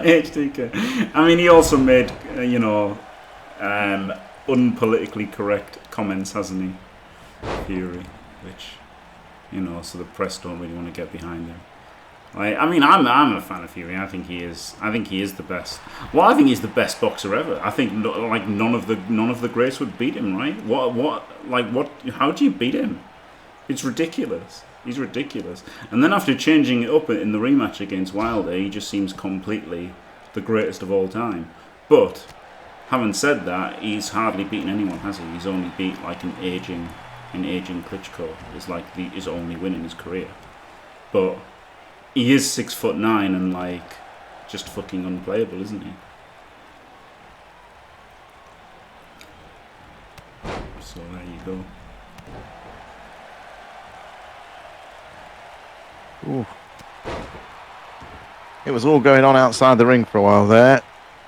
Speaker 1: HTK. I mean, he also made, unpolitically correct comments, hasn't he? Fury, which, so the press don't really want to get behind him. I mean, I'm a fan of Fury. I think he is the best. Well, I think he's the best boxer ever. I think like none of the greats would beat him, right? How do you beat him? It's ridiculous. He's ridiculous. And then after changing it up in the rematch against Wilder, he just seems completely the greatest of all time. But having said that, he's hardly beaten anyone, has he? He's only beat like an aging Klitschko. Is like his only win in his career. But he is 6'9" and like just fucking unplayable, isn't he? So there you go.
Speaker 2: Ooh. It was all going on outside the ring for a while there.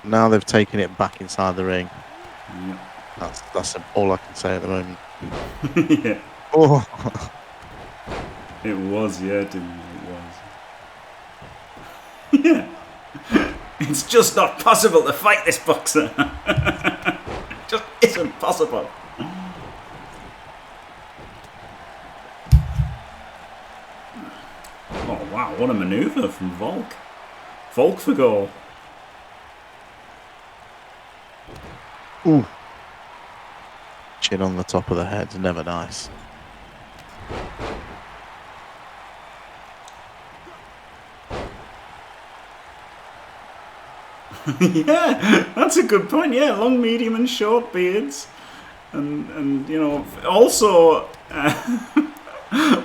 Speaker 2: Now they've taken it back inside the ring.
Speaker 1: Yep.
Speaker 2: That's all I can say at the moment.
Speaker 1: Yeah.
Speaker 2: Oh.
Speaker 1: It was, yeah, didn't it? It was. Yeah. It's just not possible to fight this boxer. It just isn't possible. Oh wow, what a manoeuvre from Volk. Volk for goal.
Speaker 2: Ooh. Chin on the top of the head, never nice.
Speaker 1: Yeah, that's a good point. Yeah, long, medium, and short beards, and you know, also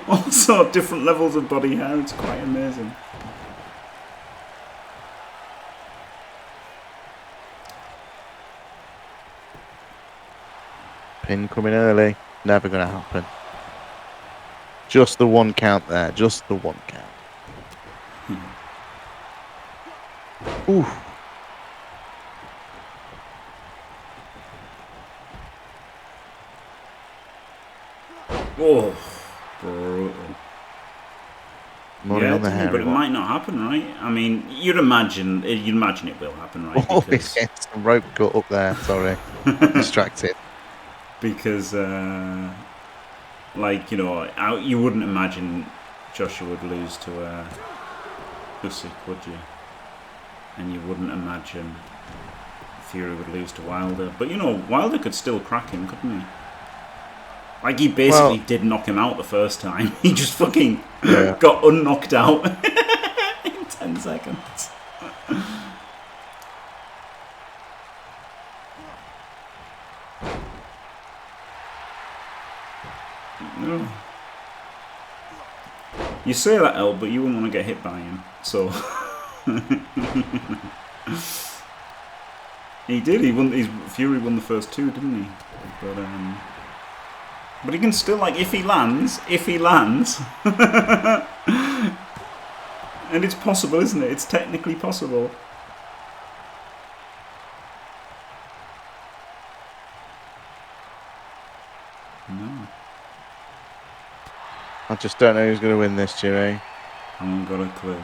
Speaker 1: also different levels of body hair. It's quite amazing.
Speaker 2: Pin coming early. Never going to happen. Just the one count there. Just the one count. Ooh.
Speaker 1: Oh, brutal.
Speaker 2: Money on the
Speaker 1: but
Speaker 2: hairy
Speaker 1: it
Speaker 2: one.
Speaker 1: might not happen, right? I mean, you'd imagine it will happen, right?
Speaker 2: Oh, he's getting some rope cut up there. Sorry. I'm distracted.
Speaker 1: Because, like, you know, you wouldn't imagine Joshua would lose to Usyk, would you? And you wouldn't imagine Fury would lose to Wilder. But, you know, Wilder could still crack him, couldn't he? Like, he basically did knock him out the first time. He just fucking got unknocked out in 10 seconds. No. You say that, El, but you wouldn't want to get hit by him. So he did. Fury won the first two, didn't he? But he can still, like, if he lands, and it's possible, isn't it? It's technically possible. No.
Speaker 2: I just don't know who's going to win this, Jimmy.
Speaker 1: I haven't got a clue.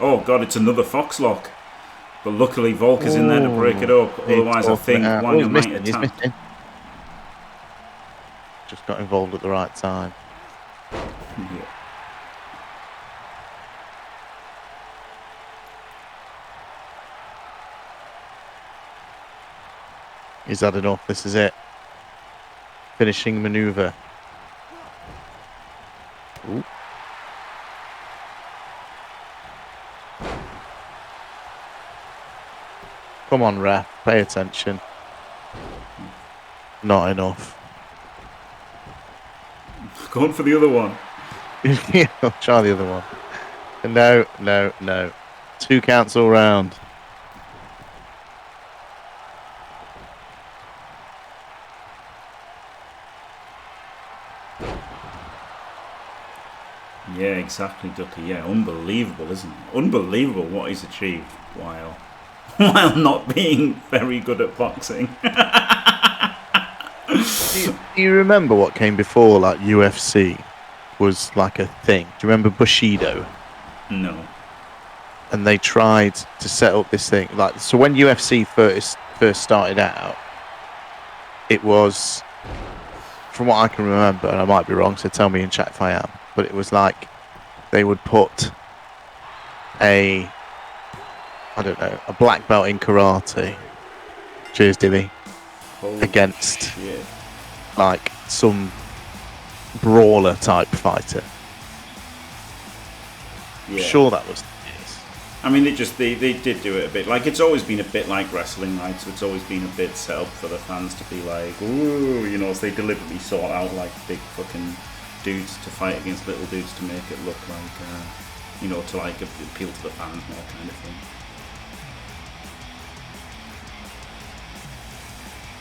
Speaker 1: Oh god, it's another Foxlock. But luckily Volk is in there to break it up. Otherwise I think Wanga might attack.
Speaker 2: Just got involved at the right time.
Speaker 1: Yeah.
Speaker 2: Is that enough? This is it. Finishing maneuver. Ooh. Come on, ref. Pay attention. Not enough.
Speaker 1: Going for the other one.
Speaker 2: Yeah, I'll try the other one. No, no, no. 2 counts all round.
Speaker 1: Yeah, exactly, Ducky. Yeah, unbelievable, isn't it? Unbelievable what he's achieved while not being very good at boxing.
Speaker 2: Do you remember what came before, like, UFC was like a thing? Do you remember Bushido?
Speaker 1: No.
Speaker 2: And they tried to set up this thing. Like, so when UFC first started out, it was, from what I can remember, and I might be wrong, so tell me in chat if I am, but it was like they would put a black belt in karate. Cheers, Dilly. Against
Speaker 1: shit.
Speaker 2: like some brawler type fighter.
Speaker 1: Yeah.
Speaker 2: Sure, that was.
Speaker 1: I mean, they did do it a bit. Like, it's always been a bit like wrestling, right? So it's always been a bit set up for the fans to be like, ooh, you know, so they deliberately sort out like big fucking dudes to fight against little dudes to make it look like, you know, to like appeal to the fans more kind of thing.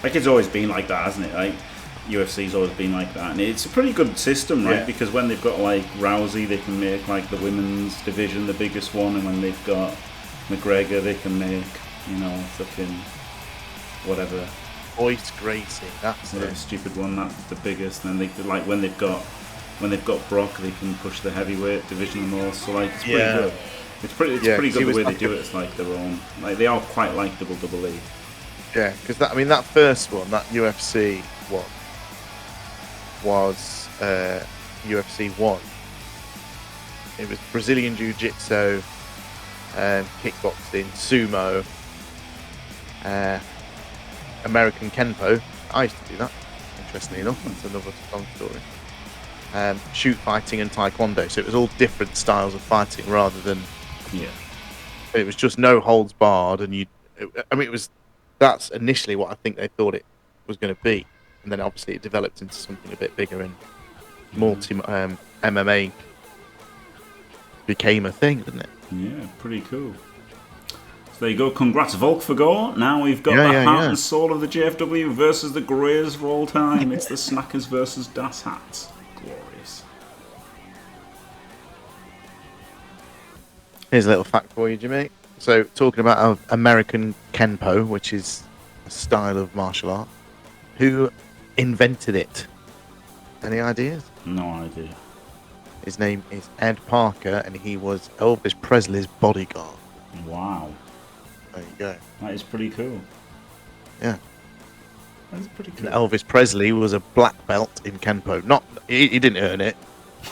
Speaker 1: Like, it's always been like that, hasn't it? Like, UFC's always been like that, and it's a pretty good system, right?
Speaker 2: Yeah.
Speaker 1: Because when they've got like Rousey, they can make like the women's division the biggest one, and when they've got McGregor, they can make, you know, fucking whatever.
Speaker 2: Royce Gracie, that's
Speaker 1: Whatever
Speaker 2: it.
Speaker 1: stupid one, that's the biggest. And then they like when they've got Brock, they can push the heavyweight division the most. So like, it's pretty good. It's pretty good the way they do it. It's like their own. Like, they are quite like WWE.
Speaker 2: Yeah, because that first one, that UFC one, was UFC 1. It was Brazilian Jiu-Jitsu, kickboxing, sumo, American Kenpo. I used to do that, interestingly enough. That's another long story. Shoot fighting and Taekwondo. So it was all different styles of fighting rather than...
Speaker 1: Yeah.
Speaker 2: It was just no holds barred, and I mean, that's initially what I think they thought it was going to be, and then obviously it developed into something a bit bigger, and MMA became a thing, didn't it?
Speaker 1: Yeah, pretty cool. So there you go. Congrats, Volk for Gore. Now we've got
Speaker 2: Yeah,
Speaker 1: the
Speaker 2: yeah,
Speaker 1: heart
Speaker 2: yeah.
Speaker 1: and soul of the JFW versus the greatest of all time. It's the Snackers versus Das Hats. Glorious.
Speaker 2: Here's a little fact for you, Jimmy. So, talking about American Kenpo, which is a style of martial art, who invented it? Any ideas?
Speaker 1: No idea.
Speaker 2: His name is Ed Parker, and he was Elvis Presley's bodyguard.
Speaker 1: Wow.
Speaker 2: There you go.
Speaker 1: That is pretty cool.
Speaker 2: Yeah.
Speaker 1: That is pretty
Speaker 2: And
Speaker 1: cool.
Speaker 2: Elvis Presley was a black belt in Kenpo. He didn't earn it.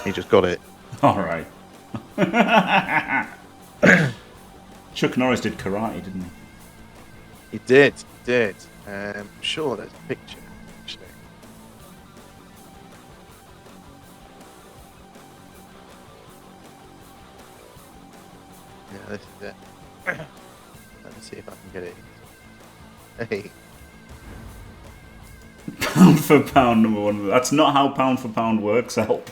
Speaker 2: He just got it.
Speaker 1: Alright. Chuck Norris did karate, didn't he?
Speaker 2: He did. I'm sure there's a picture, actually. Yeah, this is it. Let me see if I can get it. Hey.
Speaker 1: Pound for pound, number one. That's not how pound for pound works, help.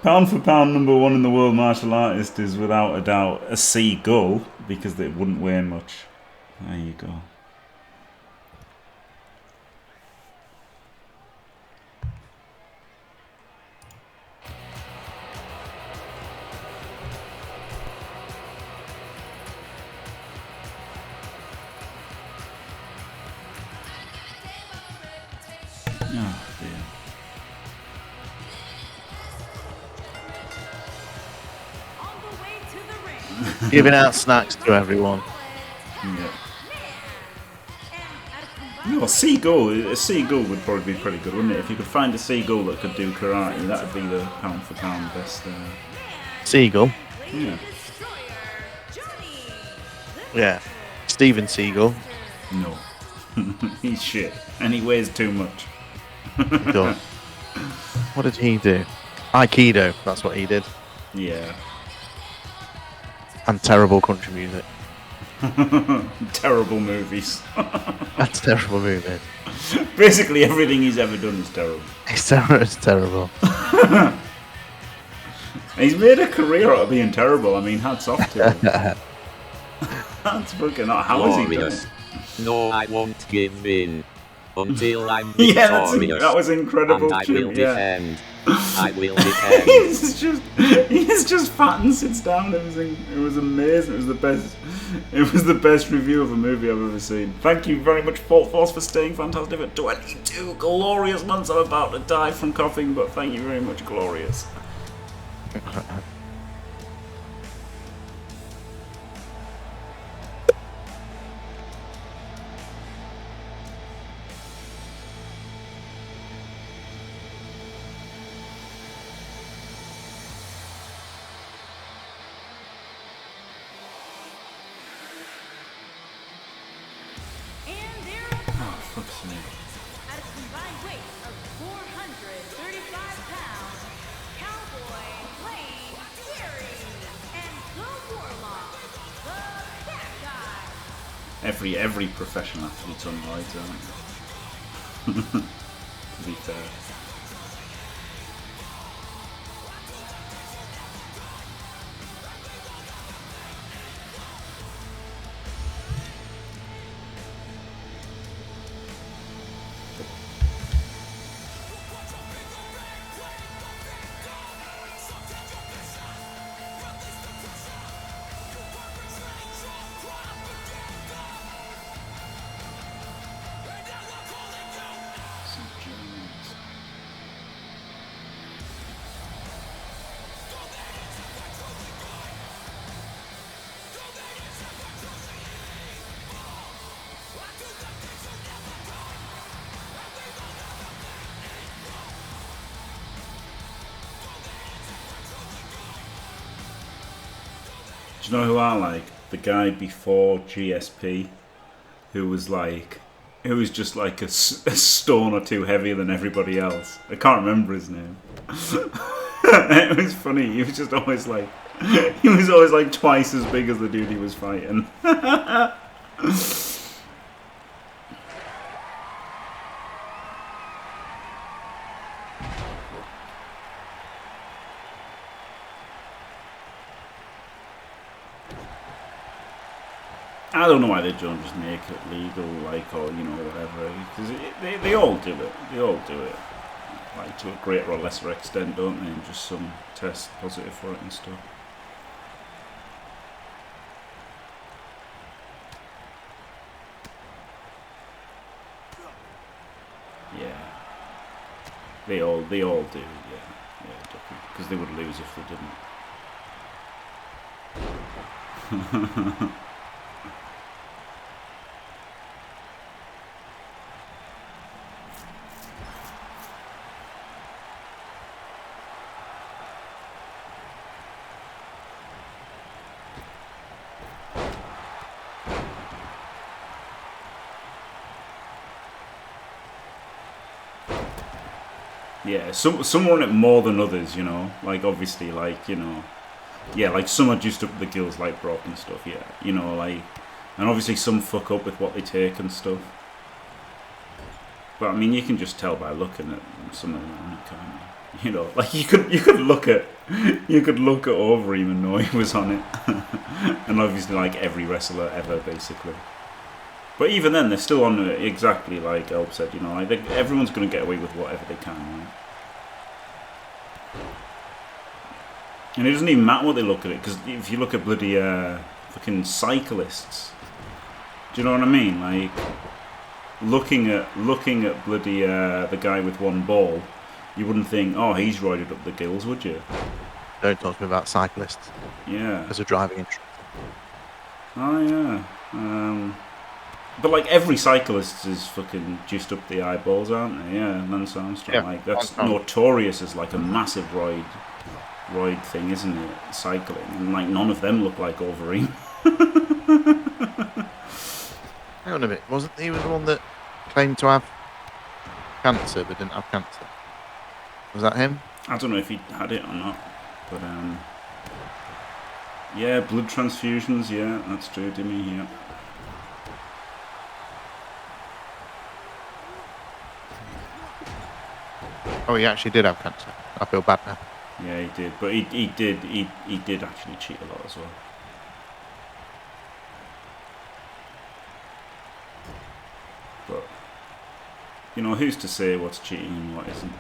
Speaker 1: Pound for pound, number one in the world martial artist is without a doubt a seagull, because it wouldn't weigh much. There you go. Oh dear.
Speaker 5: On the way to the ring.
Speaker 2: Giving out snacks to everyone.
Speaker 1: Yeah.
Speaker 5: And
Speaker 1: No, a seagull would probably be pretty good, wouldn't it? If you could find a seagull that could do karate, that would be the pound for pound best.
Speaker 2: Seagull.
Speaker 1: Yeah.
Speaker 2: Yeah. Steven Seagull.
Speaker 1: No. He's shit. And he weighs too much.
Speaker 2: He does. What did he do? Aikido. That's what he did.
Speaker 1: Yeah.
Speaker 2: And terrible country music.
Speaker 1: Terrible movies.
Speaker 2: That's a terrible movie.
Speaker 1: Basically everything he's ever done is terrible.
Speaker 2: It's terrible.
Speaker 1: He's made a career out of being terrible. I mean, hats off to him. That's fucking not. How has he done
Speaker 3: Glorious.
Speaker 1: it?
Speaker 3: No, I won't give in until I'm
Speaker 1: Yeah,
Speaker 3: victorious.
Speaker 1: that was incredible.
Speaker 3: And I
Speaker 1: Jim,
Speaker 3: will
Speaker 1: yeah.
Speaker 3: defend. I will defend.
Speaker 1: he's just fat and sits down. It was amazing. It was the best. It was the best review of a movie I've ever seen. Thank you very much, Fault Force, for staying fantastic for 22 glorious months. I'm about to die from coughing, but thank you very much, glorious.
Speaker 5: And their
Speaker 1: Oh, fuck's sake.
Speaker 5: at a combined weight of 435 pounds, Cowboy Lane Theory and the Warlock, the Cat Guy.
Speaker 1: Every professional athlete's unright, aren't they? To be fair. Do you know who I like? The guy before GSP, who was just like a stone or two heavier than everybody else. I can't remember his name. It was funny. He was just always like He was always like twice as big as the dude he was fighting. I don't know why they don't just make it legal, like, or, you know, whatever, because they all do it. They all do it. Like, to a greater or lesser extent, don't they? And just some test positive for it and stuff. Yeah. They all do, yeah. Yeah, because they would lose if they didn't. Yeah, some want it more than others, you know. Like, obviously, like, you know, yeah, like some are just up the gills like Brock and stuff. Yeah, you know, like, and obviously some fuck up with what they take and stuff. But I mean, you can just tell by looking at some of them, can't you? You know, like you could look at Overeem and know he was on it, and obviously like every wrestler ever basically. But even then, they're still on it exactly like Elb said, you know, like everyone's going to get away with whatever they can, right? And it doesn't even matter what they look at it, because if you look at bloody fucking cyclists, do you know what I mean? Like, looking at bloody the guy with one ball, you wouldn't think, oh, he's roided up the gills, would you?
Speaker 2: Don't talk to me about cyclists.
Speaker 1: Yeah.
Speaker 2: As a driving instructor.
Speaker 1: Oh, yeah. But like every cyclist is fucking juiced up the eyeballs, aren't they? Yeah, Lance Armstrong. Yeah, like that's notorious as like a massive roid thing, isn't it? Cycling, and like none of them look like Overeem.
Speaker 2: Hang on a minute, wasn't he the one that claimed to have cancer but didn't have cancer? Was that him?
Speaker 1: I don't know if he had it or not, but yeah, blood transfusions. Yeah, that's true, Dimmy. Yeah.
Speaker 2: Oh, he actually did have cancer. I feel bad now.
Speaker 1: Yeah, he did, but he did actually cheat a lot as well. But you know, who's to say what's cheating and what isn't?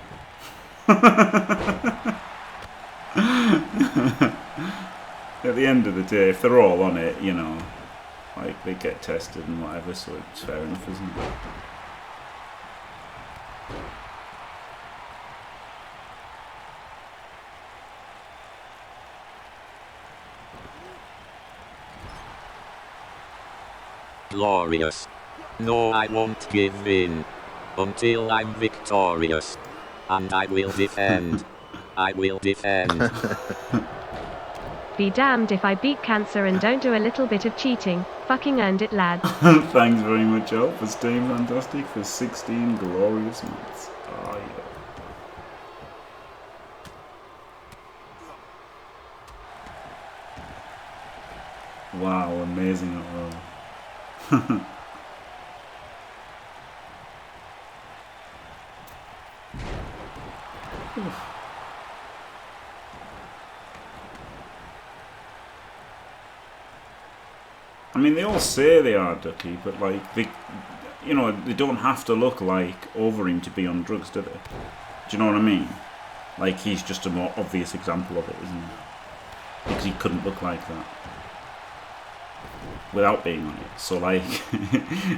Speaker 1: At the end of the day, if they're all on it, you know, like they get tested and whatever, so it's fair enough, isn't it?
Speaker 3: Glorious. No, I won't give in until I'm victorious. And I will defend. I will defend.
Speaker 4: Be damned if I beat cancer and don't do a little bit of cheating. Fucking earned it, lad.
Speaker 1: Thanks very much, Al, for staying fantastic for 16 glorious months. Oh, yeah. Wow, amazing at all. I mean, they all say they are Ducky, but like they, you know, they don't have to look like Overeem to be on drugs, do they? Do you know what I mean? Like he's just a more obvious example of it, isn't he? Because he couldn't look like that without being on it. So like,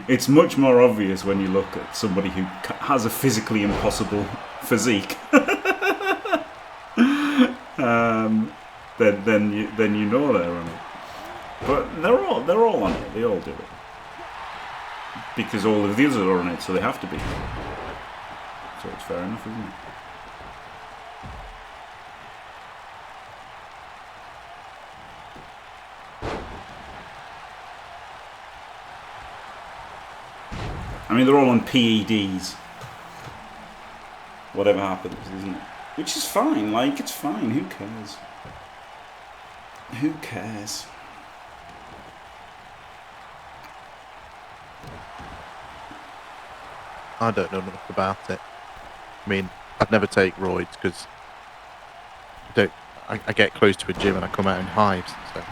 Speaker 1: it's much more obvious when you look at somebody who has a physically impossible physique. Then you know they're on it. But they're all on it. They all do it because all of the others are on it, so they have to be. So it's fair enough, isn't it? I mean, they're all on PEDs. Whatever happens, isn't it? Which is fine. Like, it's fine. Who cares? Who cares?
Speaker 2: I don't know enough about it. I mean, I'd never take roids because I get close to a gym and I come out in hives. So.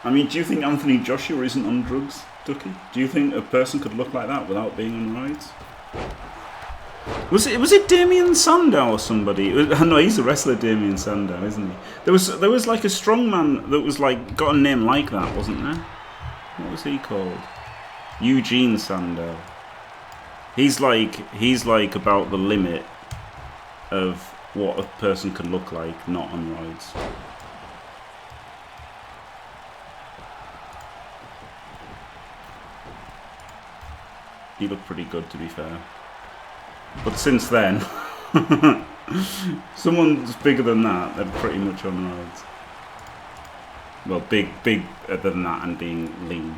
Speaker 1: I mean, do you think Anthony Joshua isn't on drugs, Ducky? Do you think a person could look like that without being on roids? Was it Damien Sandow or somebody? No, he's a wrestler, Damien Sandow, isn't he? There was like a strongman that was like got a name like that, wasn't there? What was he called? Eugene Sandow. He's like about the limit of what a person can look like not on roids. He looked pretty good, to be fair. But since then, someone's bigger than that, they're pretty much on roids. Well, bigger than that and being lean.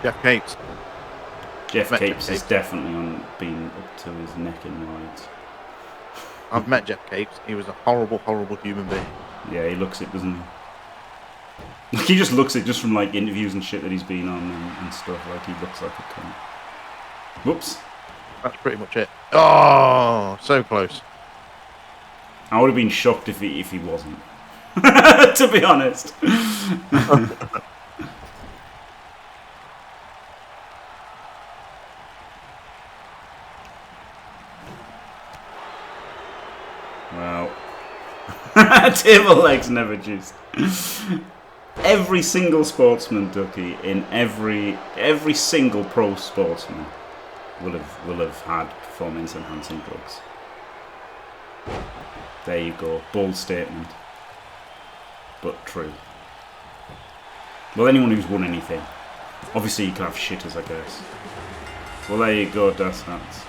Speaker 2: Jeff Capes.
Speaker 1: Jeff Capes is definitely on being up to his neck in roids.
Speaker 2: I've met Jeff Capes. He was a horrible, horrible human being.
Speaker 1: Yeah, he looks it, doesn't he? Like, he just looks it just from like interviews and shit that he's been on and stuff. Like, he looks like a cunt. Whoops.
Speaker 2: That's pretty much it. Oh, so close.
Speaker 1: I would have been shocked if he wasn't. To be honest. Wow. Table legs never juiced. Every single sportsman, Ducky, in every single pro sportsman will have had performance enhancing drugs. There you go, bold statement, but true. Well, anyone who's won anything, obviously you can have shitters, I guess. Well, there you go, Das Hats.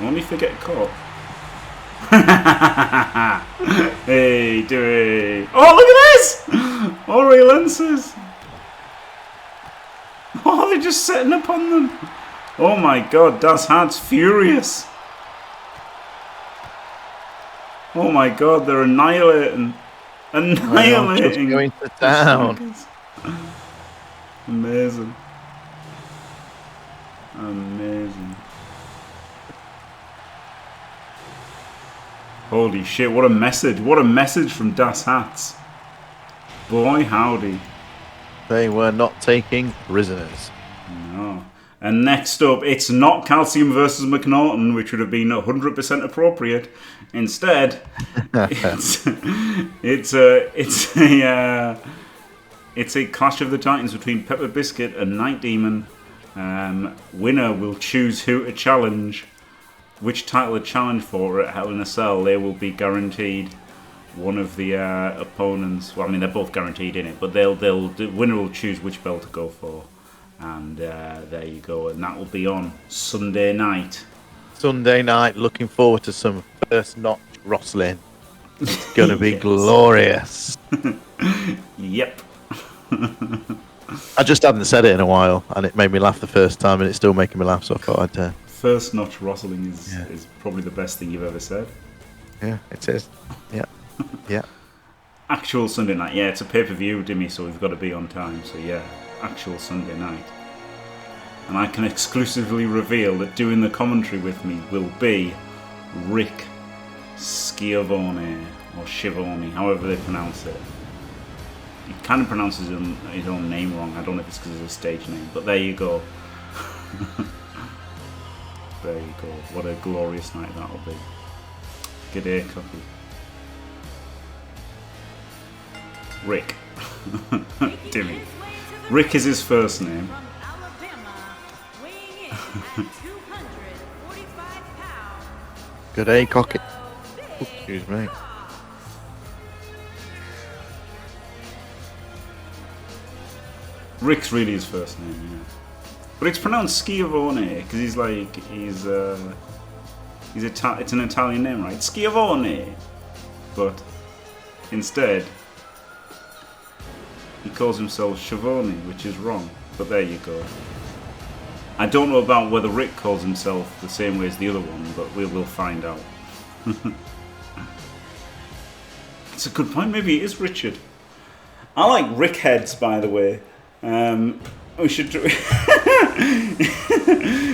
Speaker 1: Only if they get caught. Hey, do it. Oh, look at this! Ori Lenses. Oh, they're just setting up on them. Oh my god, Das Had's furious. Oh my god, they're annihilating. Annihilating.
Speaker 2: Just going to town.
Speaker 1: Amazing. Amazing. Holy shit, what a message. What a message from Das Hats. Boy, howdy.
Speaker 2: They were not taking prisoners.
Speaker 1: No. And next up, it's not Calcium versus McNaughton, which would have been 100% appropriate. Instead, it's a clash of the titans between Pepper Biscuit and Night Demon. Winner will choose who to challenge, which title to challenge for at Hell in a Cell. They will be guaranteed one of the opponents. Well, I mean, they're both guaranteed in it, but the winner will choose which belt to go for. And there you go, and that will be on Sunday night.
Speaker 2: Sunday night, looking forward to some first notch wrestling. It's going to be glorious.
Speaker 1: Yep.
Speaker 2: I just hadn't said it in a while, and it made me laugh the first time, and it's still making me laugh, so I thought I'd...
Speaker 1: First notch wrestling is probably the best thing you've ever said.
Speaker 2: Yeah, it is. Yeah. Yeah.
Speaker 1: Actual Sunday night. Yeah, it's a pay-per-view, Dimmy, so we've got to be on time. So yeah, actual Sunday night. And I can exclusively reveal that doing the commentary with me will be Rick Schiavone, or Schiavone, however they pronounce it. He kind of pronounces his own name wrong. I don't know if it's because it's a stage name, but there you go. There you go. What a glorious night that'll be. Good day, Cookie. Rick. Dimmy. Rick is his first name.
Speaker 5: From Alabama, weighing in at 245 pounds.
Speaker 2: Good day, Cocky. Excuse me.
Speaker 1: Rick's really his first name, yeah. But it's pronounced Schiavone because it's an Italian name, right? Schiavone. But Instead, he calls himself Schiavone, which is wrong. But there you go. I don't know about whether Rick calls himself the same way as the other one, but we will find out. It's a good point. Maybe it is Richard. I like Rick heads, by the way. We should do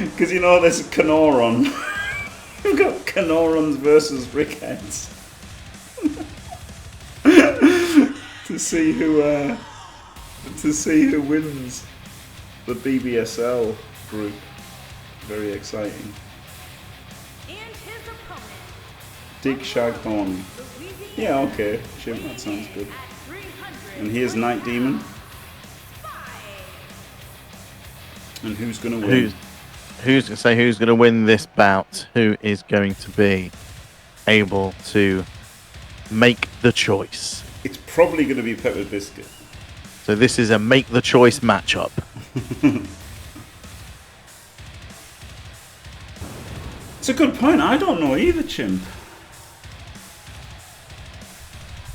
Speaker 1: because you know there's Canoron. We've got Canorons versus Rick heads to see who wins the BBSL group. Very exciting.
Speaker 5: And his opponent,
Speaker 1: Dick Shaghorn. Yeah, okay, Jim, that sounds good.
Speaker 5: at 300.
Speaker 1: And here's Night Demon. And who's gonna win?
Speaker 2: Who's going to say who's going to win this bout? Who is going to be able to make the choice?
Speaker 1: It's probably gonna be Pepper Biscuit.
Speaker 2: So this is a make the choice matchup.
Speaker 1: It's a good point. I don't know either, Chimp.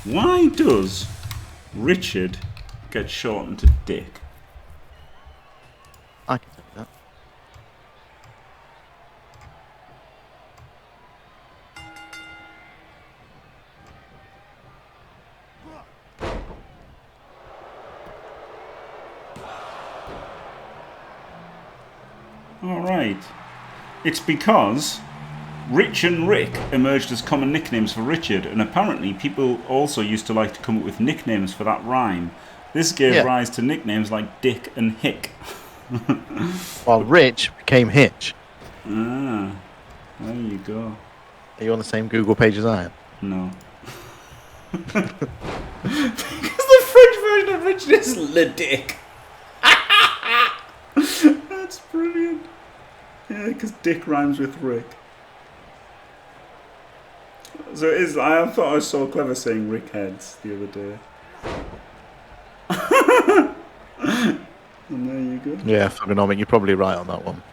Speaker 1: Why does Richard get shortened to Dick?
Speaker 2: I can take that.
Speaker 1: Alright. It's because Rich and Rick emerged as common nicknames for Richard, and apparently people also used to like to come up with nicknames for that rhyme. This gave rise to nicknames like Dick and Hick.
Speaker 2: While Rich became Hitch.
Speaker 1: Ah, there you go.
Speaker 2: Are you on the same Google page as I am?
Speaker 1: No. Because the French version of Richard is Le Dick. That's brilliant. Yeah, because Dick rhymes with Rick. So it is. I thought I was so clever saying Rick heads the other day. And there you go.
Speaker 2: Yeah, Thugonomic, you're probably right on that one.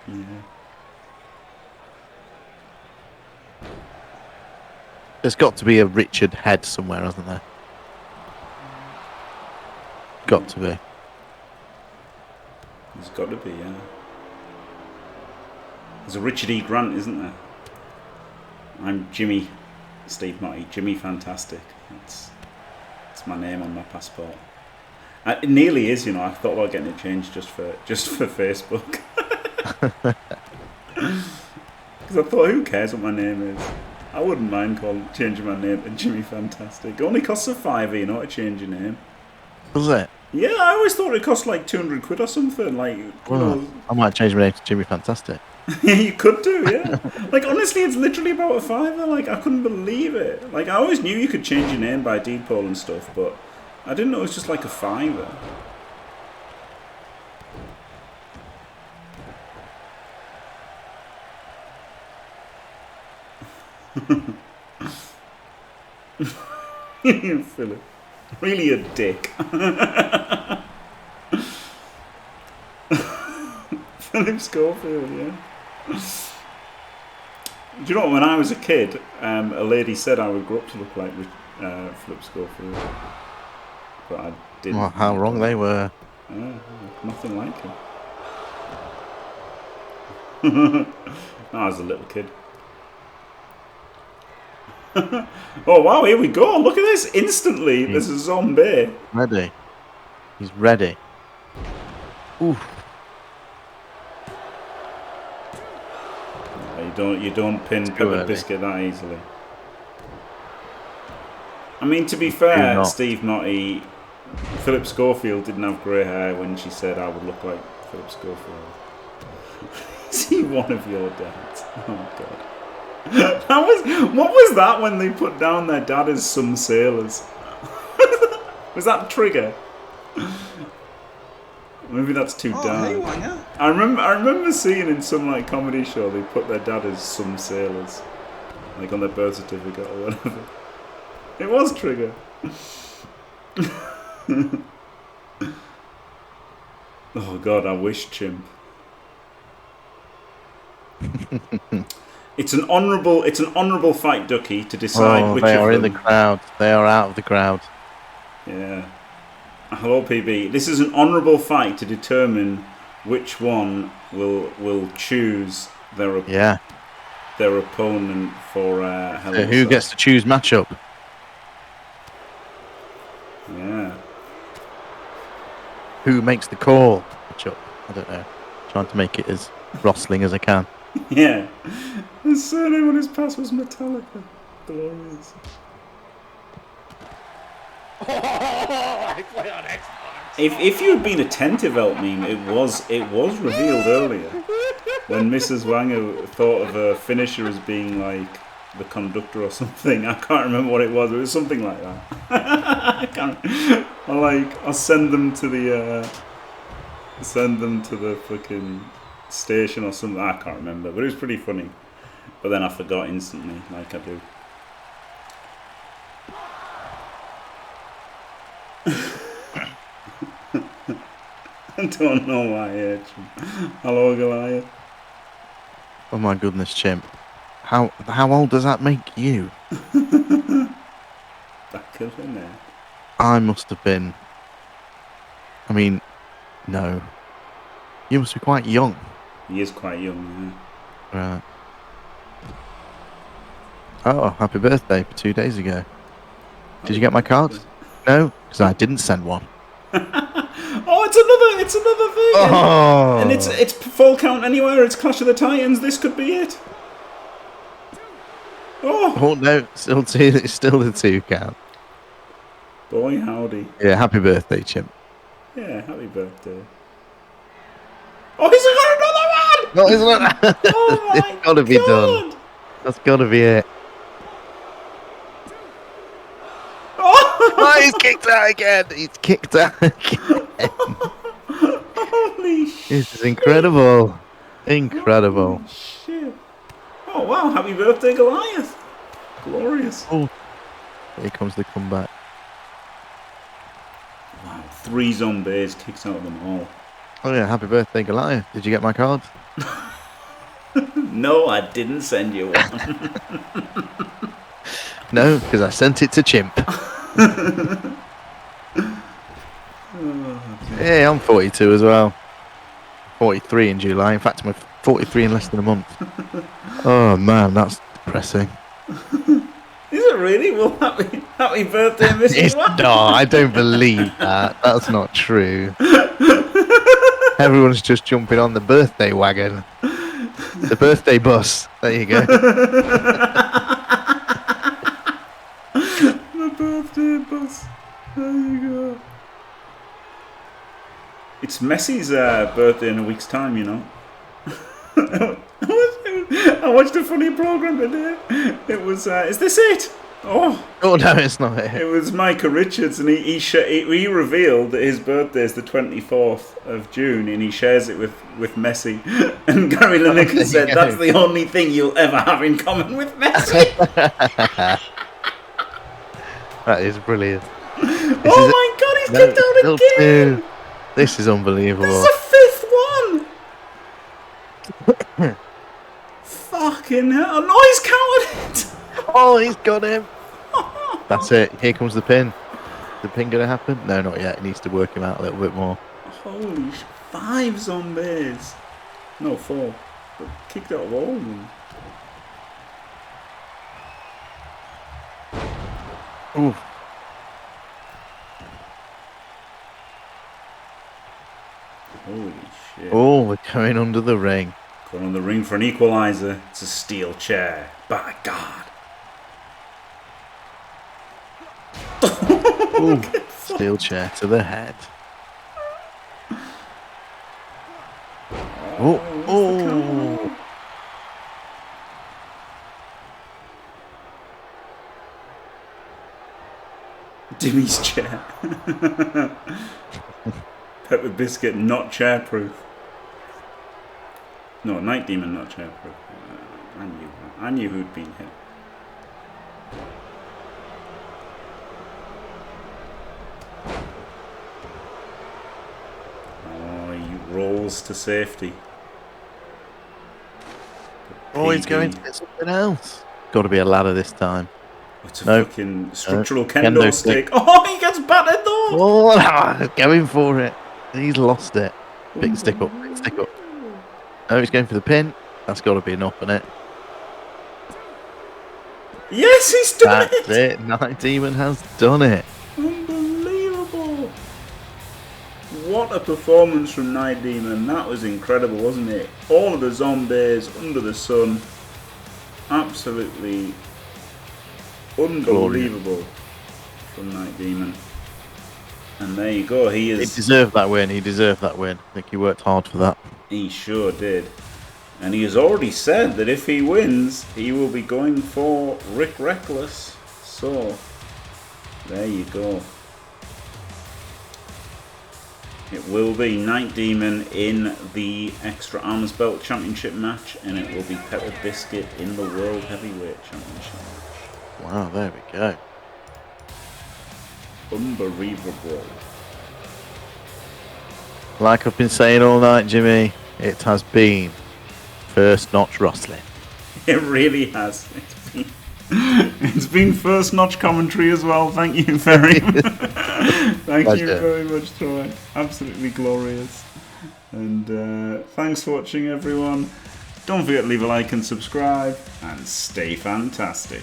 Speaker 1: Yeah.
Speaker 2: There's got to be a Richard head somewhere, hasn't there? Got to be.
Speaker 1: There's got to be, yeah. There's a Richard E. Grant, isn't there? I'm Jimmy, Steve Marty, Jimmy Fantastic. That's my name on my passport. It nearly is, you know. I thought about getting it changed just for Facebook. Because I thought, who cares what my name is? I wouldn't mind changing my name to Jimmy Fantastic. It only costs a £5, you know, to change your name.
Speaker 2: Was it?
Speaker 1: Yeah, I always thought it cost like 200 quid or something. Like, you know.
Speaker 2: I might change my name to Jimmy Fantastic.
Speaker 1: Yeah, you could do, yeah. Like, honestly, it's literally about a £5. Like, I couldn't believe it. Like, I always knew you could change your name by deed poll and stuff, but I didn't know it was just like a £5. Philip. Really a dick. Philip Schofield, yeah. Do you know what, when I was a kid, a lady said I would grow up to look like Philip Schofield. But I didn't.
Speaker 2: Well, how wrong they were.
Speaker 1: Yeah, nothing like him. I was a little kid. Oh wow, here we go. Look at this. Instantly, there's a zombie.
Speaker 2: Ready. He's ready. Oof.
Speaker 1: You don't pin Pepper Biscuit that easily. I mean, to be fair, Steve Motty, Philip Schofield didn't have grey hair when she said I would look like Philip Schofield. Is he one of your dads? Oh god. What was that when they put down their dad as some sailors? Was that Trigger? Maybe that's too dark.
Speaker 6: Hey, Wanger.
Speaker 1: I remember seeing in some like comedy show they put their dad as some sailors, like on their birth certificate or whatever. It was Trigger. Oh god, I wish, Chimp. It's an honourable fight, Ducky, to decide which
Speaker 2: they
Speaker 1: of
Speaker 2: are
Speaker 1: them.
Speaker 2: in the crowd. They are out of the crowd.
Speaker 1: Yeah. Hello, PB. This is an honourable fight to determine which one will choose their opponent for Hell in a
Speaker 2: Who
Speaker 1: Cell.
Speaker 2: gets to choose matchup?
Speaker 1: Yeah.
Speaker 2: Who makes the call? Matchup. I don't know. Trying to make it as Rosling as I can.
Speaker 1: Yeah. His surname on his pass was Metallica. Glorious.
Speaker 2: I play on Xbox.
Speaker 1: If you had been attentive, Eltmeme, it was revealed earlier when Mrs. Wanger thought of a finisher as being like the conductor or something. I can't remember what it was. It was something like that. I can't. I'll send them to the fucking station or something. I can't remember, but it was pretty funny. But then I forgot instantly, like I do. I don't know why. Hello, Goliath.
Speaker 2: Oh my goodness, Chimp. How old does that make you?
Speaker 1: Back up in there.
Speaker 2: I must have been. I mean, no. You must be quite young.
Speaker 1: He is quite young,
Speaker 2: Right. Oh, happy birthday 2 days ago. Did you get my card? No, because I didn't send one.
Speaker 1: Oh, it's another thing.
Speaker 2: Oh.
Speaker 1: And it's full count anywhere. It's Clash of the Titans. This could be it. Oh
Speaker 2: No, still two. It's still the 2 count.
Speaker 1: boy, howdy.
Speaker 2: Yeah, happy birthday, Chimp.
Speaker 1: Yeah, happy birthday. Oh, he's got another one.
Speaker 2: No, isn't it?
Speaker 1: Oh my
Speaker 2: It's got to be done. That's got to be it. Oh, he's kicked out again. He's kicked out again.
Speaker 1: Holy shit.
Speaker 2: This is incredible. Incredible.
Speaker 1: Holy shit. Oh wow, happy birthday, Goliath. Glorious.
Speaker 2: Oh, here comes the comeback.
Speaker 1: Wow, 3 zombies, kicks out of them all.
Speaker 2: Oh yeah, happy birthday, Goliath. Did you get my card?
Speaker 1: No, I didn't send you one.
Speaker 2: No, because I sent it to Chimp. Hey, I'm 42 as well. 43 in July. In fact, I'm 43 in less than a month. Oh man, that's depressing.
Speaker 1: Is it really? Well, happy birthday, Mrs. Watt.
Speaker 2: No, I don't believe that. That's not true. Everyone's just jumping on the birthday wagon. The birthday bus. There you go.
Speaker 1: The birthday bus. There you go. It's Messi's birthday in a week's time, you know. I watched a funny program today. It was, is this it? Oh
Speaker 2: no, it's not it.
Speaker 1: It was Micah Richards, and he revealed that his birthday is the 24th of June, and he shares it with Messi. And Gary Lineker said, "That's the only thing you'll ever have in common with Messi."
Speaker 2: That is brilliant.
Speaker 1: Oh my God, he's kicked out again!
Speaker 2: This is unbelievable.
Speaker 1: This is the 5th one. Fucking hell! No, he's counted it.
Speaker 2: Oh, he's got him. That's it. Here comes the pin. Is the pin going to happen? No, not yet. It needs to work him out a little bit more.
Speaker 1: Holy 5 zombies. No, 4. But kicked out of all of them.
Speaker 2: Ooh.
Speaker 1: Holy shit.
Speaker 2: Oh, we're going under the ring.
Speaker 1: Going on the ring for an equaliser. It's a steel chair. By God.
Speaker 2: Ooh, steel chair to the head. Oh.
Speaker 1: Dimmy's chair. Pepper Biscuit not chairproof. No, Night Demon not chairproof. I knew who'd been hit. Oh, he rolls to safety.
Speaker 2: Oh, he's going to get something else. Got to be a ladder this time.
Speaker 1: It's a
Speaker 2: No.
Speaker 1: fucking structural
Speaker 2: Kendo
Speaker 1: kendo stick. Oh, he gets battered though.
Speaker 2: Oh, going for it. He's lost it. Pick the stick up. Pick the stick up. Oh, he's going for the pin. That's got to be enough, isn't it?
Speaker 1: Yes, he's done
Speaker 2: That's it. Night Demon has done it.
Speaker 1: Unbelievable. What a performance from Night Demon. That was incredible, wasn't it? All of the zombies under the sun. Absolutely unbelievable from Night Demon. And there you go. He
Speaker 2: deserved that win. He deserved that win. I think he worked hard for that.
Speaker 1: He sure did. And he has already said that if he wins, he will be going for Rick Reckless. So, there you go. It will be Night Demon in the Extra Arms Belt Championship match, and it will be Pepper Biscuit in the World Heavyweight Championship match.
Speaker 2: Wow, there we go.
Speaker 1: Unbelievable.
Speaker 2: Like I've been saying all night, Jimmy, it has been first notch wrestling.
Speaker 1: It really has. It's been first notch commentary as well. Thank you very much. Thank you very much, Troy. Absolutely glorious. And thanks for watching, everyone. Don't forget to leave a like and subscribe, and stay fantastic.